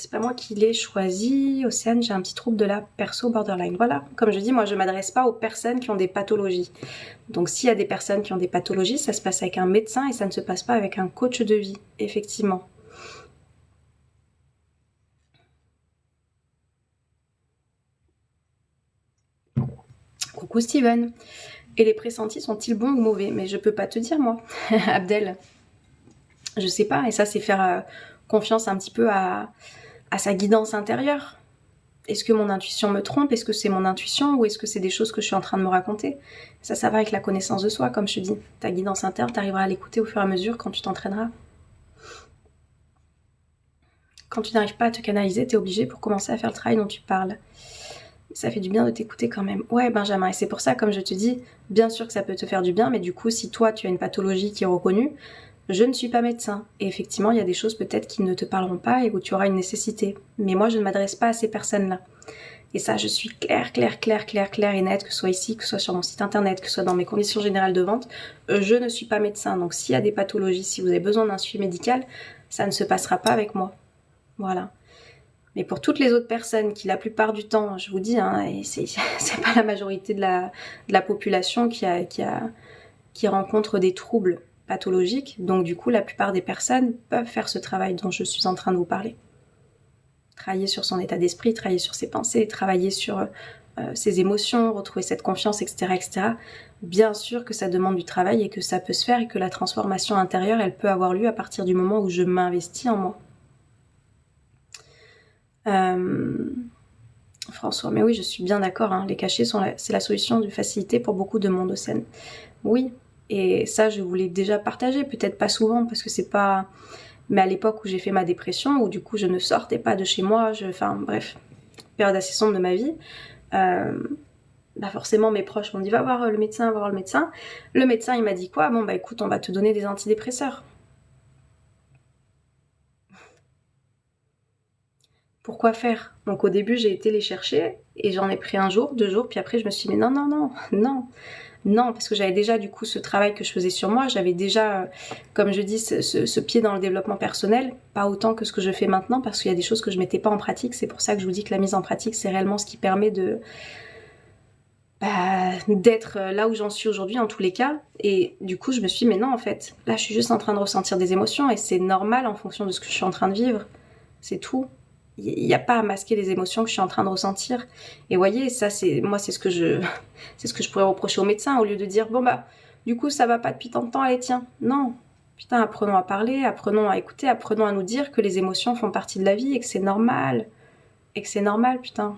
C'est pas moi qui l'ai choisi. Océane, j'ai un petit trouble de la perso borderline. Voilà, comme je dis, moi je m'adresse pas aux personnes qui ont des pathologies. Donc s'il y a des personnes qui ont des pathologies, ça se passe avec un médecin et ça ne se passe pas avec un coach de vie, effectivement. Coucou Steven. Et les pressentis sont-ils bons ou mauvais? Mais je peux pas te dire moi, Abdel. Je sais pas, et ça c'est faire confiance un petit peu à sa guidance intérieure. Est-ce que mon intuition me trompe? Est-ce que c'est mon intuition ou est-ce que c'est des choses que je suis en train de me raconter? Ça va avec la connaissance de soi, comme je te dis. Ta guidance interne, t'arriveras à l'écouter au fur et à mesure quand tu t'entraîneras. Quand tu n'arrives pas à te canaliser, t'es obligé pour commencer à faire le travail dont tu parles. Ça fait du bien de t'écouter quand même. Ouais, Benjamin, et c'est pour ça, comme je te dis, bien sûr que ça peut te faire du bien, mais du coup, si toi, tu as une pathologie qui est reconnue, je ne suis pas médecin. Et effectivement, il y a des choses peut-être qui ne te parleront pas et où tu auras une nécessité. Mais moi, je ne m'adresse pas à ces personnes-là. Et ça, je suis claire et nette, que ce soit ici, que ce soit sur mon site internet, que ce soit dans mes conditions générales de vente, je ne suis pas médecin. Donc s'il y a des pathologies, si vous avez besoin d'un suivi médical, ça ne se passera pas avec moi. Voilà. Mais pour toutes les autres personnes qui, la plupart du temps, je vous dis, hein, et c'est pas la majorité de la population qui rencontre des troubles pathologiques, donc du coup, la plupart des personnes peuvent faire ce travail dont je suis en train de vous parler. Travailler sur son état d'esprit, travailler sur ses pensées, travailler sur ses émotions, retrouver cette confiance, etc., etc. Bien sûr que ça demande du travail et que ça peut se faire et que la transformation intérieure, elle peut avoir lieu à partir du moment où je m'investis en moi. François, mais oui, je suis bien d'accord, hein, les cachets c'est la solution de facilité pour beaucoup de monde au Seine. Oui, et ça je voulais déjà partager, peut-être pas souvent parce que c'est pas... Mais à l'époque où j'ai fait ma dépression, où du coup je ne sortais pas de chez moi, enfin bref, période assez sombre de ma vie, bah forcément mes proches m'ont dit va voir le médecin, va voir le médecin. Le médecin il m'a dit quoi? Bon bah écoute, on va te donner des antidépresseurs. Pourquoi faire? Donc au début j'ai été les chercher et j'en ai pris un jour, 2 jours, puis après je me suis dit mais non, parce que j'avais déjà du coup ce travail que je faisais sur moi, j'avais déjà, comme je dis, ce pied dans le développement personnel, pas autant que ce que je fais maintenant parce qu'il y a des choses que je mettais pas en pratique, c'est pour ça que je vous dis que la mise en pratique c'est réellement ce qui permet d'être là où j'en suis aujourd'hui en tous les cas. Et du coup je me suis dit mais non en fait, là je suis juste en train de ressentir des émotions et c'est normal en fonction de ce que je suis en train de vivre, c'est tout. Il n'y a pas à masquer les émotions que je suis en train de ressentir. Et voyez, ça c'est ce que je pourrais reprocher au médecin au lieu de dire bon bah du coup ça va pas depuis tant de temps, allez tiens. Non, putain, apprenons à parler, apprenons à écouter, apprenons à nous dire que les émotions font partie de la vie et que c'est normal. Et que c'est normal, putain.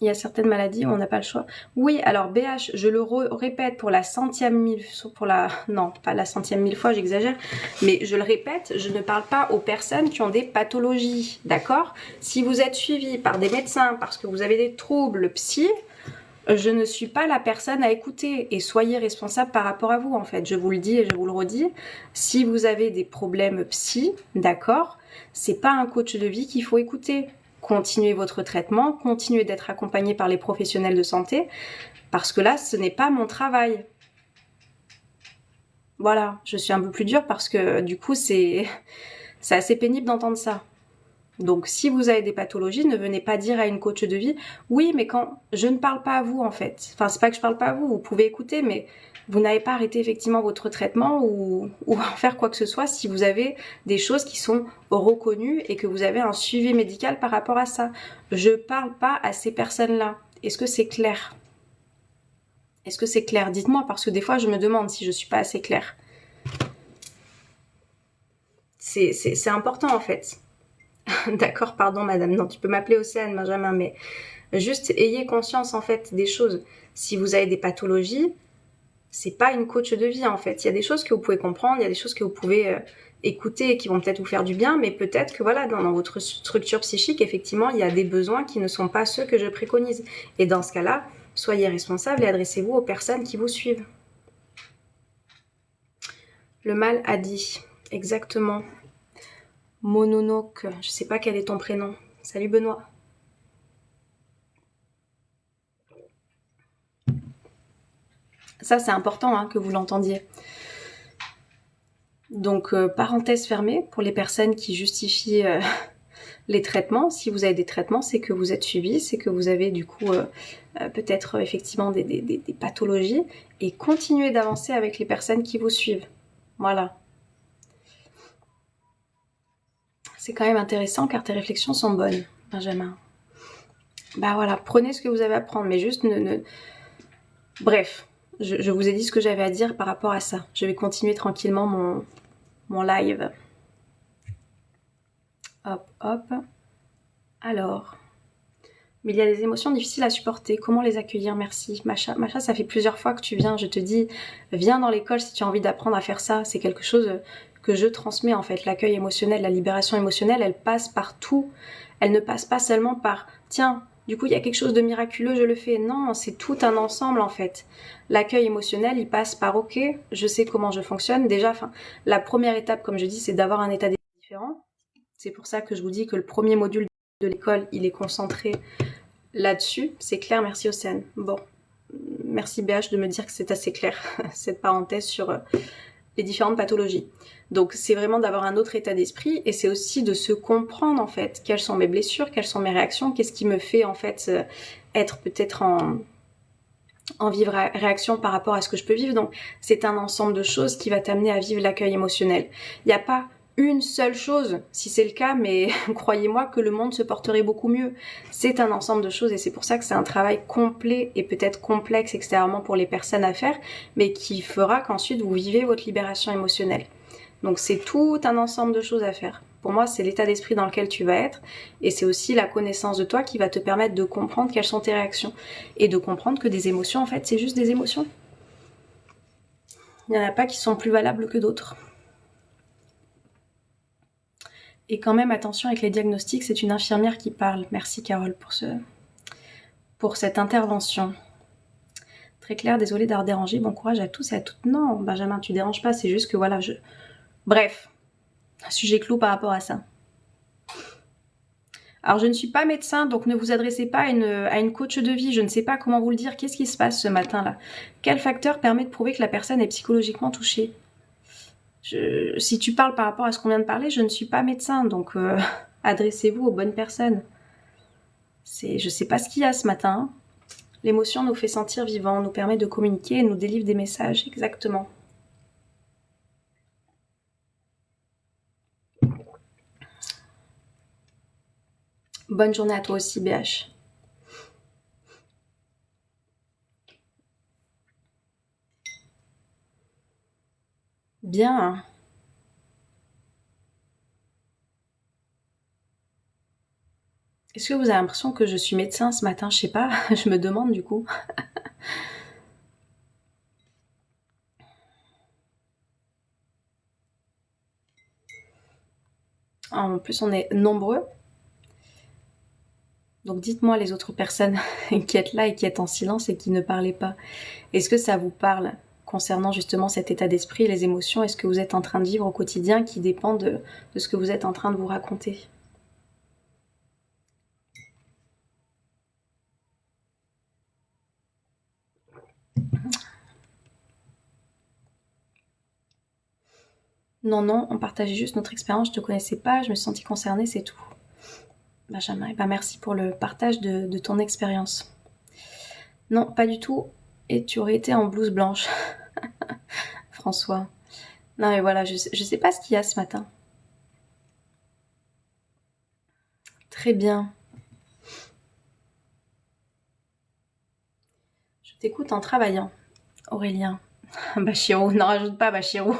Il y a certaines maladies où on n'a pas le choix. Oui, alors BH, je le répète pour la centième mille fois, non, pas la centième mille fois, j'exagère, mais je le répète, je ne parle pas aux personnes qui ont des pathologies, d'accord? Si vous êtes suivi par des médecins parce que vous avez des troubles psy, je ne suis pas la personne à écouter et soyez responsable par rapport à vous en fait. Je vous le dis et je vous le redis, si vous avez des problèmes psy, d'accord, c'est pas un coach de vie qu'il faut écouter. Continuez votre traitement, continuez d'être accompagné par les professionnels de santé, parce que là, ce n'est pas mon travail. Voilà, je suis un peu plus dure parce que du coup, c'est assez pénible d'entendre ça. Donc, si vous avez des pathologies, ne venez pas dire à une coach de vie, oui, mais quand je ne parle pas à vous en fait. Enfin, c'est pas que je parle pas à vous, vous pouvez écouter, mais vous n'avez pas arrêté effectivement votre traitement ou faire quoi que ce soit si vous avez des choses qui sont reconnues et que vous avez un suivi médical par rapport à ça. Je parle pas à ces personnes-là. Est-ce que c'est clair? Est-ce que c'est clair? Dites-moi, parce que des fois, je me demande si je suis pas assez claire. C'est important, en fait. D'accord, pardon, madame. Non, tu peux m'appeler Océane, Benjamin, mais juste ayez conscience, en fait, des choses. Si vous avez des pathologies, c'est pas une coach de vie, en fait. Il y a des choses que vous pouvez comprendre, il y a des choses que vous pouvez écouter et qui vont peut-être vous faire du bien, mais peut-être que voilà, dans votre structure psychique, effectivement, il y a des besoins qui ne sont pas ceux que je préconise. Et dans ce cas-là, soyez responsable et adressez-vous aux personnes qui vous suivent. Le mal a dit. Exactement. Mononoke, je sais pas quel est ton prénom. Salut Benoît. Ça, c'est important hein, que vous l'entendiez. Donc, parenthèse fermée, pour les personnes qui justifient les traitements, si vous avez des traitements, c'est que vous êtes suivi, c'est que vous avez du coup peut-être effectivement des pathologies, et continuez d'avancer avec les personnes qui vous suivent. Voilà. C'est quand même intéressant car tes réflexions sont bonnes, Benjamin. Bah voilà, prenez ce que vous avez à prendre, mais juste Bref, je vous ai dit ce que j'avais à dire par rapport à ça. Je vais continuer tranquillement mon live. Hop, hop. Alors, mais il y a des émotions difficiles à supporter. Comment les accueillir? Merci. Macha, ça fait plusieurs fois que tu viens. Je te dis, viens dans l'école si tu as envie d'apprendre à faire ça. C'est quelque chose que je transmets en fait. L'accueil émotionnel, la libération émotionnelle, elle passe par tout. Elle ne passe pas seulement par, tiens, du coup il y a quelque chose de miraculeux, je le fais. Non, c'est tout un ensemble en fait. L'accueil émotionnel, il passe par, ok, je sais comment je fonctionne. Déjà, la première étape, comme je dis, c'est d'avoir un état d'esprit différent. C'est pour ça que je vous dis que le premier module de l'école, il est concentré là-dessus. C'est clair, merci Océane. Bon, merci BH de me dire que c'est assez clair, cette parenthèse sur les différentes pathologies. Donc c'est vraiment d'avoir un autre état d'esprit et c'est aussi de se comprendre en fait. Quelles sont mes blessures, quelles sont mes réactions, qu'est-ce qui me fait en fait être peut-être en vivre réaction par rapport à ce que je peux vivre. Donc c'est un ensemble de choses qui va t'amener à vivre l'accueil émotionnel. Il n'y a pas une seule chose, si c'est le cas, mais croyez-moi que le monde se porterait beaucoup mieux. C'est un ensemble de choses et c'est pour ça que c'est un travail complet et peut-être complexe extérieurement pour les personnes à faire, mais qui fera qu'ensuite vous vivez votre libération émotionnelle. Donc c'est tout un ensemble de choses à faire. Pour moi, c'est l'état d'esprit dans lequel tu vas être et c'est aussi la connaissance de toi qui va te permettre de comprendre quelles sont tes réactions et de comprendre que des émotions, en fait, c'est juste des émotions. Il n'y en a pas qui sont plus valables que d'autres. Et quand même, attention avec les diagnostics, c'est une infirmière qui parle. Merci Carole pour cette intervention. Très clair, désolée d'avoir dérangé. Bon courage à tous et à toutes. Non, Benjamin, tu déranges pas, c'est juste que voilà, Bref, un sujet clos par rapport à ça. Alors je ne suis pas médecin, donc ne vous adressez pas à une coach de vie. Je ne sais pas comment vous le dire. Qu'est-ce qui se passe ce matin-là? Quel facteur permet de prouver que la personne est psychologiquement touchée? Si tu parles par rapport à ce qu'on vient de parler, je ne suis pas médecin, donc adressez-vous aux bonnes personnes. Je sais pas ce qu'il y a ce matin. L'émotion nous fait sentir vivants, nous permet de communiquer et nous délivre des messages, exactement. Bonne journée à toi aussi, BH. Bien. Est-ce que vous avez l'impression que je suis médecin ce matin? Je sais pas, je me demande du coup. En plus, on est nombreux. Donc dites-moi les autres personnes qui êtes là et qui êtes en silence et qui ne parlez pas. Est-ce que ça vous parle concernant justement cet état d'esprit, les émotions? Est-ce que vous êtes en train de vivre au quotidien qui dépend de ce que vous êtes en train de vous raconter? Non, non, on partageait juste notre expérience, je te connaissais pas, je me suis sentie concernée, c'est tout. Benjamin, et ben merci pour le partage de ton expérience. Non, pas du tout. Et tu aurais été en blouse blanche. François. Non mais voilà, je sais pas ce qu'il y a ce matin. Très bien. Je t'écoute en travaillant. Aurélien. Bachirou, n'en rajoute pas Bachirou.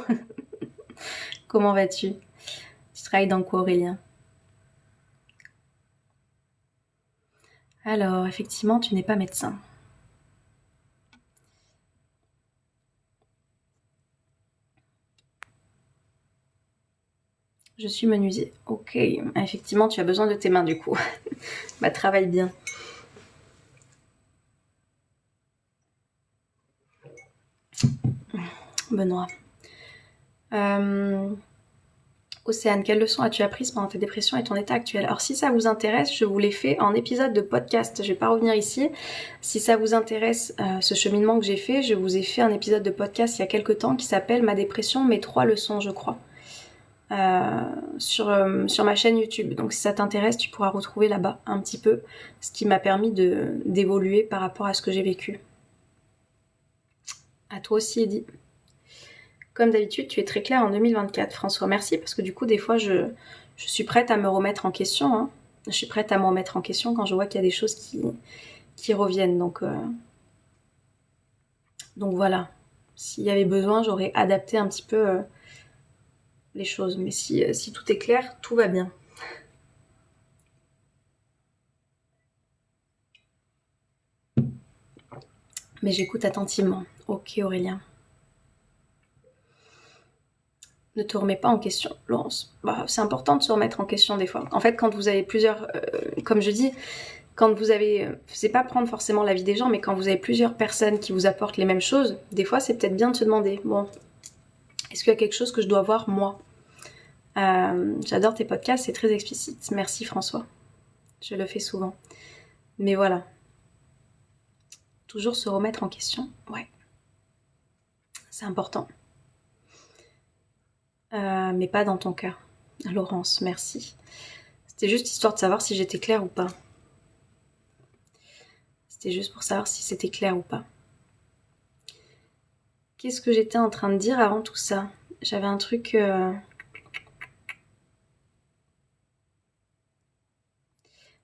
Comment vas-tu? Tu travailles dans quoi, Aurélien? Alors, effectivement, tu n'es pas médecin. Je suis menuisier. Ok, effectivement, tu as besoin de tes mains du coup. Bah, travaille bien. Benoît. Océane, quelles leçons as-tu apprises pendant tes dépressions et ton état actuel? Alors si ça vous intéresse, je vous l'ai fait en épisode de podcast, je vais pas revenir ici. Si ça vous intéresse, ce cheminement que j'ai fait, je vous ai fait un épisode de podcast il y a quelques temps qui s'appelle Ma dépression, mes 3 leçons je crois. Sur ma chaîne YouTube. Donc si ça t'intéresse, tu pourras retrouver là-bas un petit peu ce qui m'a permis d'évoluer par rapport à ce que j'ai vécu. À toi aussi, Eddy. Comme d'habitude, tu es très clair en 2024, François. Merci, parce que du coup, des fois, je suis prête à me remettre en question. Hein. Je suis prête à me remettre en question quand je vois qu'il y a des choses qui reviennent. Donc voilà. S'il y avait besoin, j'aurais adapté un petit peu les choses. Mais si tout est clair, tout va bien. Mais j'écoute attentivement. Ok, Aurélien. Ne te remets pas en question, Laurence. Bah, c'est important de se remettre en question des fois. En fait, quand vous avez plusieurs... comme je dis, quand vous avez... c'est pas prendre forcément l'avis des gens, mais quand vous avez plusieurs personnes qui vous apportent les mêmes choses, des fois, c'est peut-être bien de se demander, bon, est-ce qu'il y a quelque chose que je dois voir, moi? J'adore tes podcasts, c'est très explicite. Merci, François. Je le fais souvent. Mais voilà. Toujours se remettre en question, ouais. C'est important. Mais pas dans ton cas. Laurence, merci. C'était juste histoire de savoir si j'étais claire ou pas. C'était juste pour savoir si c'était clair ou pas. Qu'est-ce que j'étais en train de dire avant tout ça? J'avais un truc...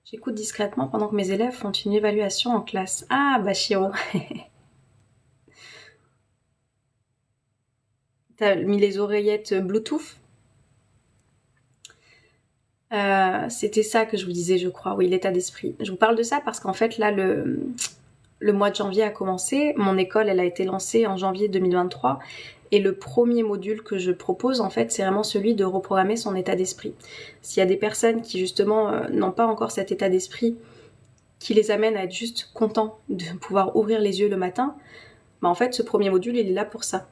J'écoute discrètement pendant que mes élèves font une évaluation en classe. Ah, Bachiro. T'as mis les oreillettes Bluetooth? C'était ça que je vous disais, je crois. Oui, l'état d'esprit. Je vous parle de ça parce qu'en fait, là, le mois de janvier a commencé. Mon école, elle a été lancée en janvier 2023. Et le premier module que je propose, en fait, c'est vraiment celui de reprogrammer son état d'esprit. S'il y a des personnes qui, justement, n'ont pas encore cet état d'esprit, qui les amène à être juste contents de pouvoir ouvrir les yeux le matin, bah en fait, ce premier module, il est là pour ça.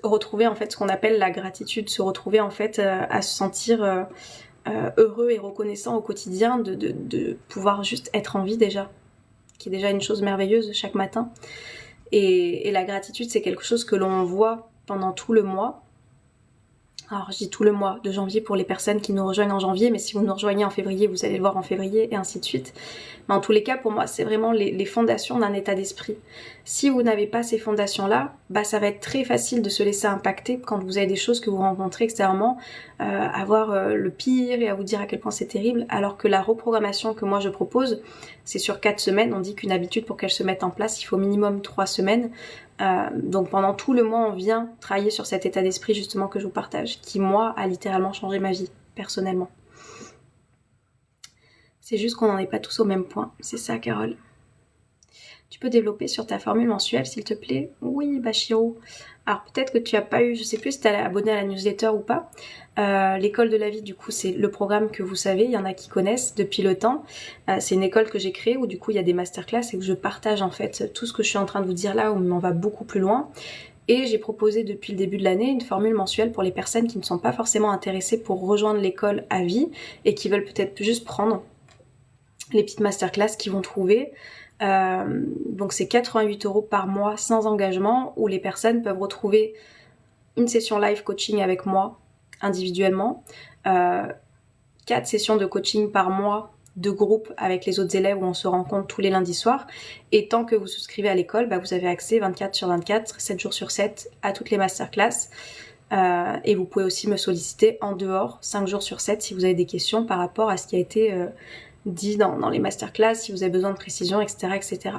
Retrouver, en fait, ce qu'on appelle la gratitude, se retrouver, en fait, à se sentir heureux et reconnaissant au quotidien, de pouvoir juste être en vie déjà, qui est déjà une chose merveilleuse chaque matin. Et la gratitude, c'est quelque chose que l'on voit pendant tout le mois. Alors je dis tout le mois de janvier pour les personnes qui nous rejoignent en janvier, mais si vous nous rejoignez en février, vous allez le voir en février et ainsi de suite. Mais en tous les cas, pour moi, c'est vraiment les fondations d'un état d'esprit. Si vous n'avez pas ces fondations-là, bah ça va être très facile de se laisser impacter quand vous avez des choses que vous rencontrez extérieurement, avoir le pire et à vous dire à quel point c'est terrible, alors que la reprogrammation que moi je propose, c'est sur 4 semaines. On dit qu'une habitude, pour qu'elle se mette en place, il faut minimum 3 semaines. Donc pendant tout le mois, on vient travailler sur cet état d'esprit justement que je vous partage, qui moi a littéralement changé ma vie, personnellement. C'est juste qu'on n'en est pas tous au même point, c'est ça Carole. Tu peux développer sur ta formule mensuelle s'il te plaît? Oui Bachiro. Alors peut-être que tu as pas eu, je sais plus si tu es abonné à la newsletter ou pas. L'école de la vie, du coup, c'est le programme que vous savez, il y en a qui connaissent depuis le temps. C'est une école que j'ai créée où du coup il y a des masterclass et où je partage en fait tout ce que je suis en train de vous dire là, où on va beaucoup plus loin. Et j'ai proposé depuis le début de l'année une formule mensuelle pour les personnes qui ne sont pas forcément intéressées pour rejoindre l'école à vie et qui veulent peut-être juste prendre les petites masterclass qu'ils vont trouver. Donc c'est 88 € par mois sans engagement, où les personnes peuvent retrouver une session live coaching avec moi individuellement, 4 sessions de coaching par mois de groupe avec les autres élèves où on se rencontre tous les lundis soirs, et tant que vous souscrivez à l'école, bah vous avez accès 24/24, 7 jours sur 7 à toutes les masterclass. Et vous pouvez aussi me solliciter en dehors 5 jours sur 7 si vous avez des questions par rapport à ce qui a été... dit dans les masterclass, si vous avez besoin de précision, etc., etc.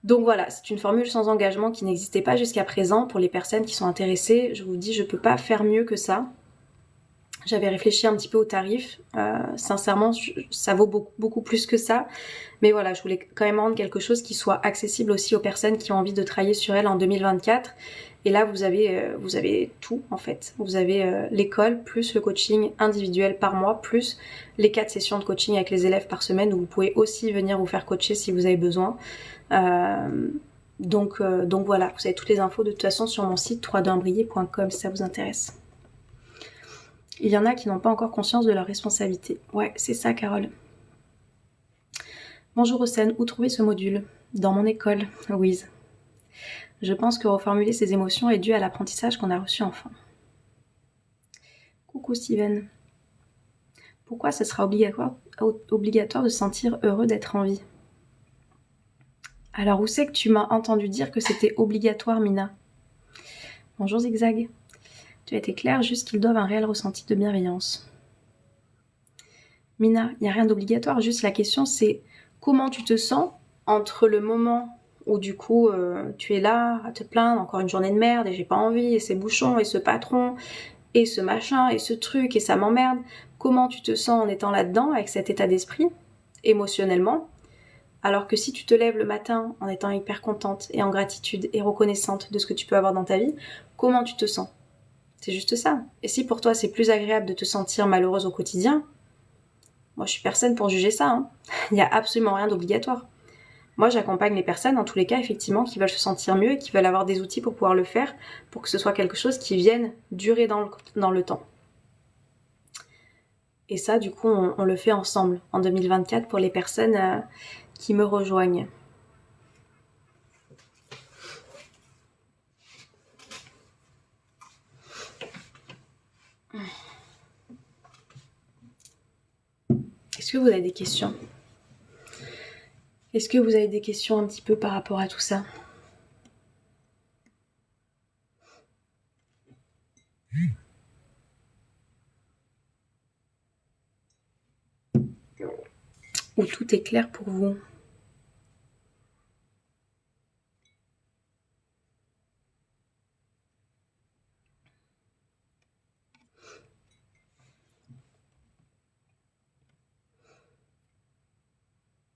Donc voilà, c'est une formule sans engagement qui n'existait pas jusqu'à présent. Pour les personnes qui sont intéressées, je vous dis, je peux pas faire mieux que ça. J'avais réfléchi un petit peu au tarif. Sincèrement, ça vaut beaucoup plus que ça. Mais voilà, je voulais quand même rendre quelque chose qui soit accessible aussi aux personnes qui ont envie de travailler sur elles en 2024. Et là, vous avez tout en fait. Vous avez l'école, plus le coaching individuel par mois, plus les 4 sessions de coaching avec les élèves par semaine où vous pouvez aussi venir vous faire coacher si vous avez besoin. Donc voilà, vous avez toutes les infos de toute façon sur mon site www.briller.com si ça vous intéresse. Il y en a qui n'ont pas encore conscience de leur responsabilité. Ouais, c'est ça, Carole. Bonjour Océane, où trouver ce module? Dans mon école, Louise. Je pense que reformuler ses émotions est dû à l'apprentissage qu'on a reçu enfant. Coucou Steven. Pourquoi ce sera obligatoire de se sentir heureux d'être en vie? Alors où c'est que tu m'as entendu dire que c'était obligatoire, Mina? Bonjour Zigzag. Tu as été claire, juste qu'ils doivent un réel ressenti de bienveillance. Mina, il n'y a rien d'obligatoire, juste la question c'est comment tu te sens entre le moment où du coup tu es là à te plaindre, encore une journée de merde et j'ai pas envie, et ces bouchons, et ce patron, et ce machin, et ce truc, et ça m'emmerde. Comment tu te sens en étant là-dedans, avec cet état d'esprit, émotionnellement, alors que si tu te lèves le matin en étant hyper contente et en gratitude et reconnaissante de ce que tu peux avoir dans ta vie, comment tu te sens? C'est juste ça. Et si pour toi c'est plus agréable de te sentir malheureuse au quotidien, moi je suis personne pour juger ça, hein. Il n'y a absolument rien d'obligatoire. Moi j'accompagne les personnes en tous les cas effectivement qui veulent se sentir mieux et qui veulent avoir des outils pour pouvoir le faire, pour que ce soit quelque chose qui vienne durer dans le temps. Et ça du coup on le fait ensemble en 2024 pour les personnes qui me rejoignent. Est-ce que vous avez des questions? Est-ce que vous avez des questions un petit peu par rapport à tout ça? Ou tout est clair pour vous?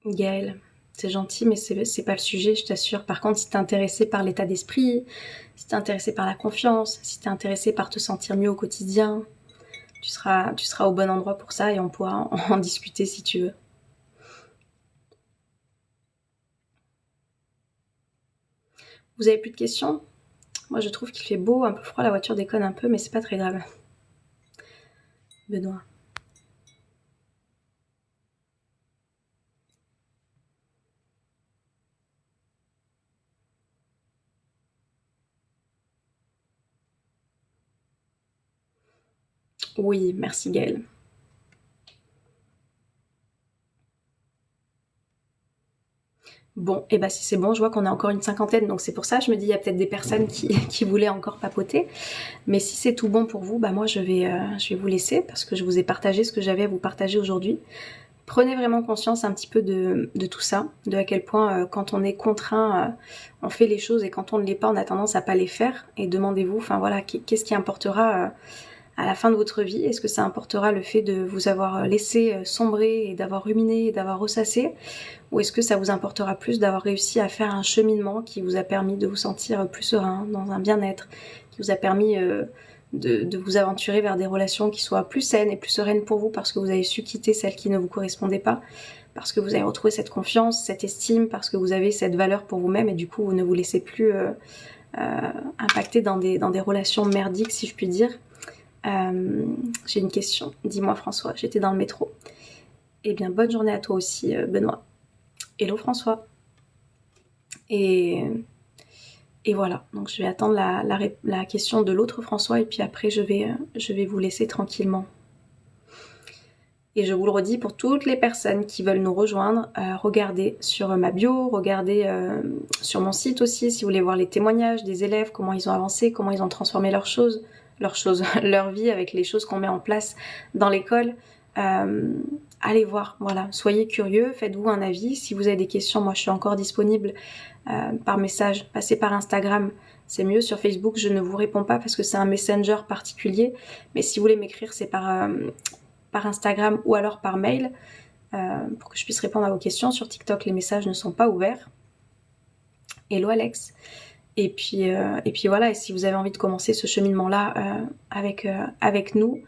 Gaëlle, c'est gentil, mais c'est pas le sujet, je t'assure. Par contre, si t'es intéressé par l'état d'esprit, si t'es intéressé par la confiance, si t'es intéressé par te sentir mieux au quotidien, tu seras au bon endroit pour ça et on pourra en discuter si tu veux. Vous avez plus de questions? Moi, je trouve qu'il fait beau, un peu froid, la voiture déconne un peu, mais c'est pas très grave. Benoît. Oui, merci Gaëlle. Bon, et bah si c'est bon, je vois qu'on a encore une cinquantaine, donc c'est pour ça, je me dis, il y a peut-être des personnes qui voulaient encore papoter. Mais si c'est tout bon pour vous, bah moi je vais vous laisser, parce que je vous ai partagé ce que j'avais à vous partager aujourd'hui. Prenez vraiment conscience un petit peu de tout ça, de à quel point quand on est contraint, on fait les choses, et quand on ne l'est pas, on a tendance à pas les faire. Et demandez-vous, enfin voilà, qu'est-ce qui importera à la fin de votre vie? Est-ce que ça importera le fait de vous avoir laissé sombrer et d'avoir ruminé et d'avoir ressassé? Ou est-ce que ça vous importera plus d'avoir réussi à faire un cheminement qui vous a permis de vous sentir plus serein, dans un bien-être, qui vous a permis de vous aventurer vers des relations qui soient plus saines et plus sereines pour vous parce que vous avez su quitter celles qui ne vous correspondaient pas, parce que vous avez retrouvé cette confiance, cette estime, parce que vous avez cette valeur pour vous-même et du coup vous ne vous laissez plus impacter dans des relations merdiques si je puis dire. J'ai une question, dis-moi François, j'étais dans le métro. Eh bien bonne journée à toi aussi Benoît. Hello François. Et voilà, donc je vais attendre la question de l'autre François et puis après je vais vous laisser tranquillement. Et je vous le redis pour toutes les personnes qui veulent nous rejoindre, regardez sur ma bio, regardez sur mon site aussi si vous voulez voir les témoignages des élèves, comment ils ont avancé, comment ils ont transformé leur vie avec les choses qu'on met en place dans l'école. allez voir, voilà, soyez curieux, faites-vous un avis. Si vous avez des questions, moi je suis encore disponible par message, passez par Instagram, c'est mieux. Sur Facebook, je ne vous réponds pas parce que c'est un messenger particulier, mais si vous voulez m'écrire, c'est par Instagram ou alors par mail pour que je puisse répondre à vos questions. Sur TikTok, les messages ne sont pas ouverts. Hello Alex. Et puis voilà, et si vous avez envie de commencer ce cheminement-là avec nous,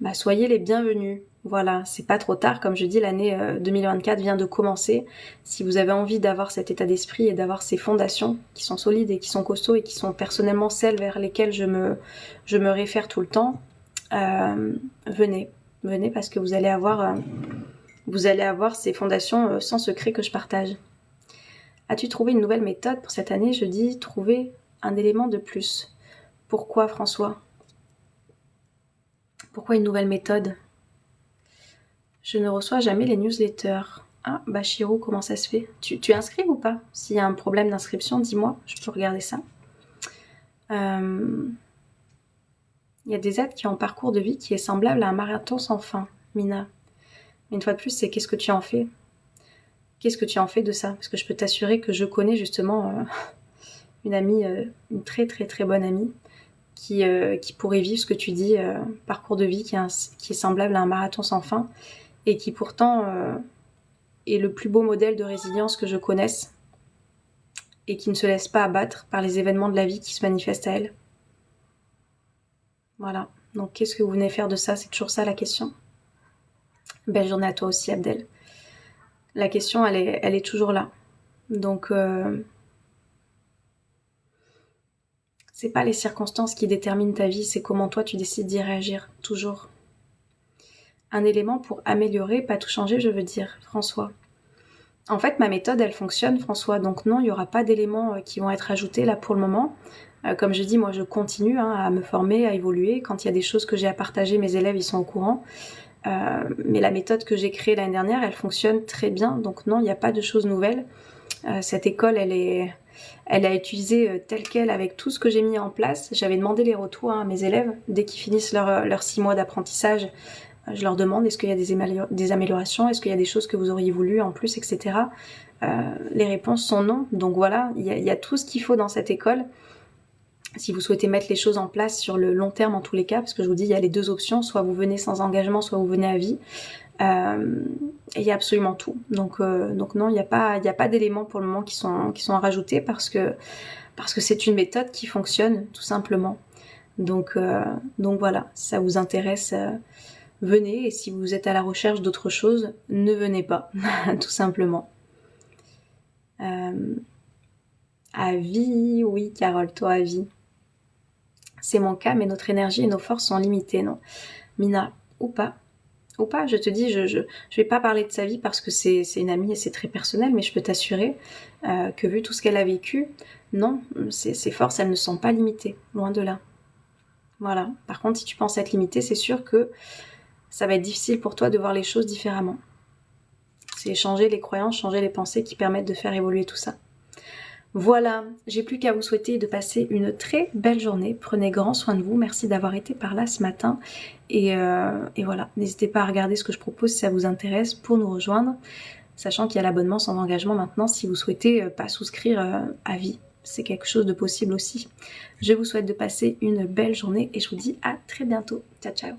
bah soyez les bienvenus. Voilà, c'est pas trop tard, comme je dis, l'année 2024 vient de commencer. Si vous avez envie d'avoir cet état d'esprit et d'avoir ces fondations qui sont solides et qui sont costauds et qui sont personnellement celles vers lesquelles je me réfère tout le temps, venez parce que vous allez avoir ces fondations sans secret que je partage. As-tu trouvé une nouvelle méthode pour cette année? Je dis trouver un élément de plus. Pourquoi, François? Pourquoi une nouvelle méthode? Je ne reçois jamais les newsletters. Ah, Bachirou, comment ça se fait? Tu inscris ou pas? S'il y a un problème d'inscription, dis-moi, je peux regarder ça. Il y a des aides qui ont un parcours de vie qui est semblable à un marathon sans fin, Mina. Mais une fois de plus, c'est qu'est-ce que tu en fais? Qu'est-ce que tu en fais de ça? Parce que je peux t'assurer que je connais justement une amie, une très très très bonne amie, qui pourrait vivre ce que tu dis, parcours de vie qui est semblable à un marathon sans fin, et qui pourtant est le plus beau modèle de résilience que je connaisse, et qui ne se laisse pas abattre par les événements de la vie qui se manifestent à elle. Voilà, donc qu'est-ce que vous venez faire de ça? C'est toujours ça la question. Belle journée à toi aussi, Abdel. La question, elle est toujours là. Donc, c'est pas les circonstances qui déterminent ta vie, c'est comment toi tu décides d'y réagir, toujours. Un élément pour améliorer, pas tout changer, je veux dire, François. En fait, ma méthode, elle fonctionne, François, donc non, il n'y aura pas d'éléments qui vont être ajoutés là pour le moment. Comme je dis, moi je continue à me former, à évoluer. Quand il y a des choses que j'ai à partager, mes élèves, ils sont au courant. Mais la méthode que j'ai créée l'année dernière, elle fonctionne très bien, donc non, il n'y a pas de choses nouvelles. Cette école, elle a utilisé telle quelle avec tout ce que j'ai mis en place. J'avais demandé les retours à mes élèves. Dès qu'ils finissent leurs 6 mois d'apprentissage, je leur demande est-ce qu'il y a des améliorations, est-ce qu'il y a des choses que vous auriez voulu en plus, etc. Les réponses sont non. Donc voilà, il y a tout ce qu'il faut dans cette école. Si vous souhaitez mettre les choses en place sur le long terme en tous les cas, parce que je vous dis, il y a les deux options, soit vous venez sans engagement, soit vous venez à vie. Et il y a absolument tout. Donc non, il n'y a pas d'éléments pour le moment qui sont à rajouter parce que c'est une méthode qui fonctionne tout simplement. Donc voilà, si ça vous intéresse, venez, et si vous êtes à la recherche d'autre chose, ne venez pas, tout simplement. À vie, oui Carole, toi à vie. C'est mon cas, mais notre énergie et nos forces sont limitées, non? Mina, ou pas, je te dis, je vais pas parler de sa vie parce que c'est une amie et c'est très personnel, mais je peux t'assurer que vu tout ce qu'elle a vécu, non, ses forces, elles ne sont pas limitées, loin de là. Voilà. Par contre, si tu penses être limitée, c'est sûr que ça va être difficile pour toi de voir les choses différemment. C'est changer les croyances, changer les pensées qui permettent de faire évoluer tout ça. Voilà, j'ai plus qu'à vous souhaiter de passer une très belle journée. Prenez grand soin de vous. Merci d'avoir été par là ce matin. Et voilà, n'hésitez pas à regarder ce que je propose si ça vous intéresse pour nous rejoindre. Sachant qu'il y a l'abonnement sans engagement maintenant si vous souhaitez pas souscrire à vie. C'est quelque chose de possible aussi. Je vous souhaite de passer une belle journée et je vous dis à très bientôt. Ciao, ciao.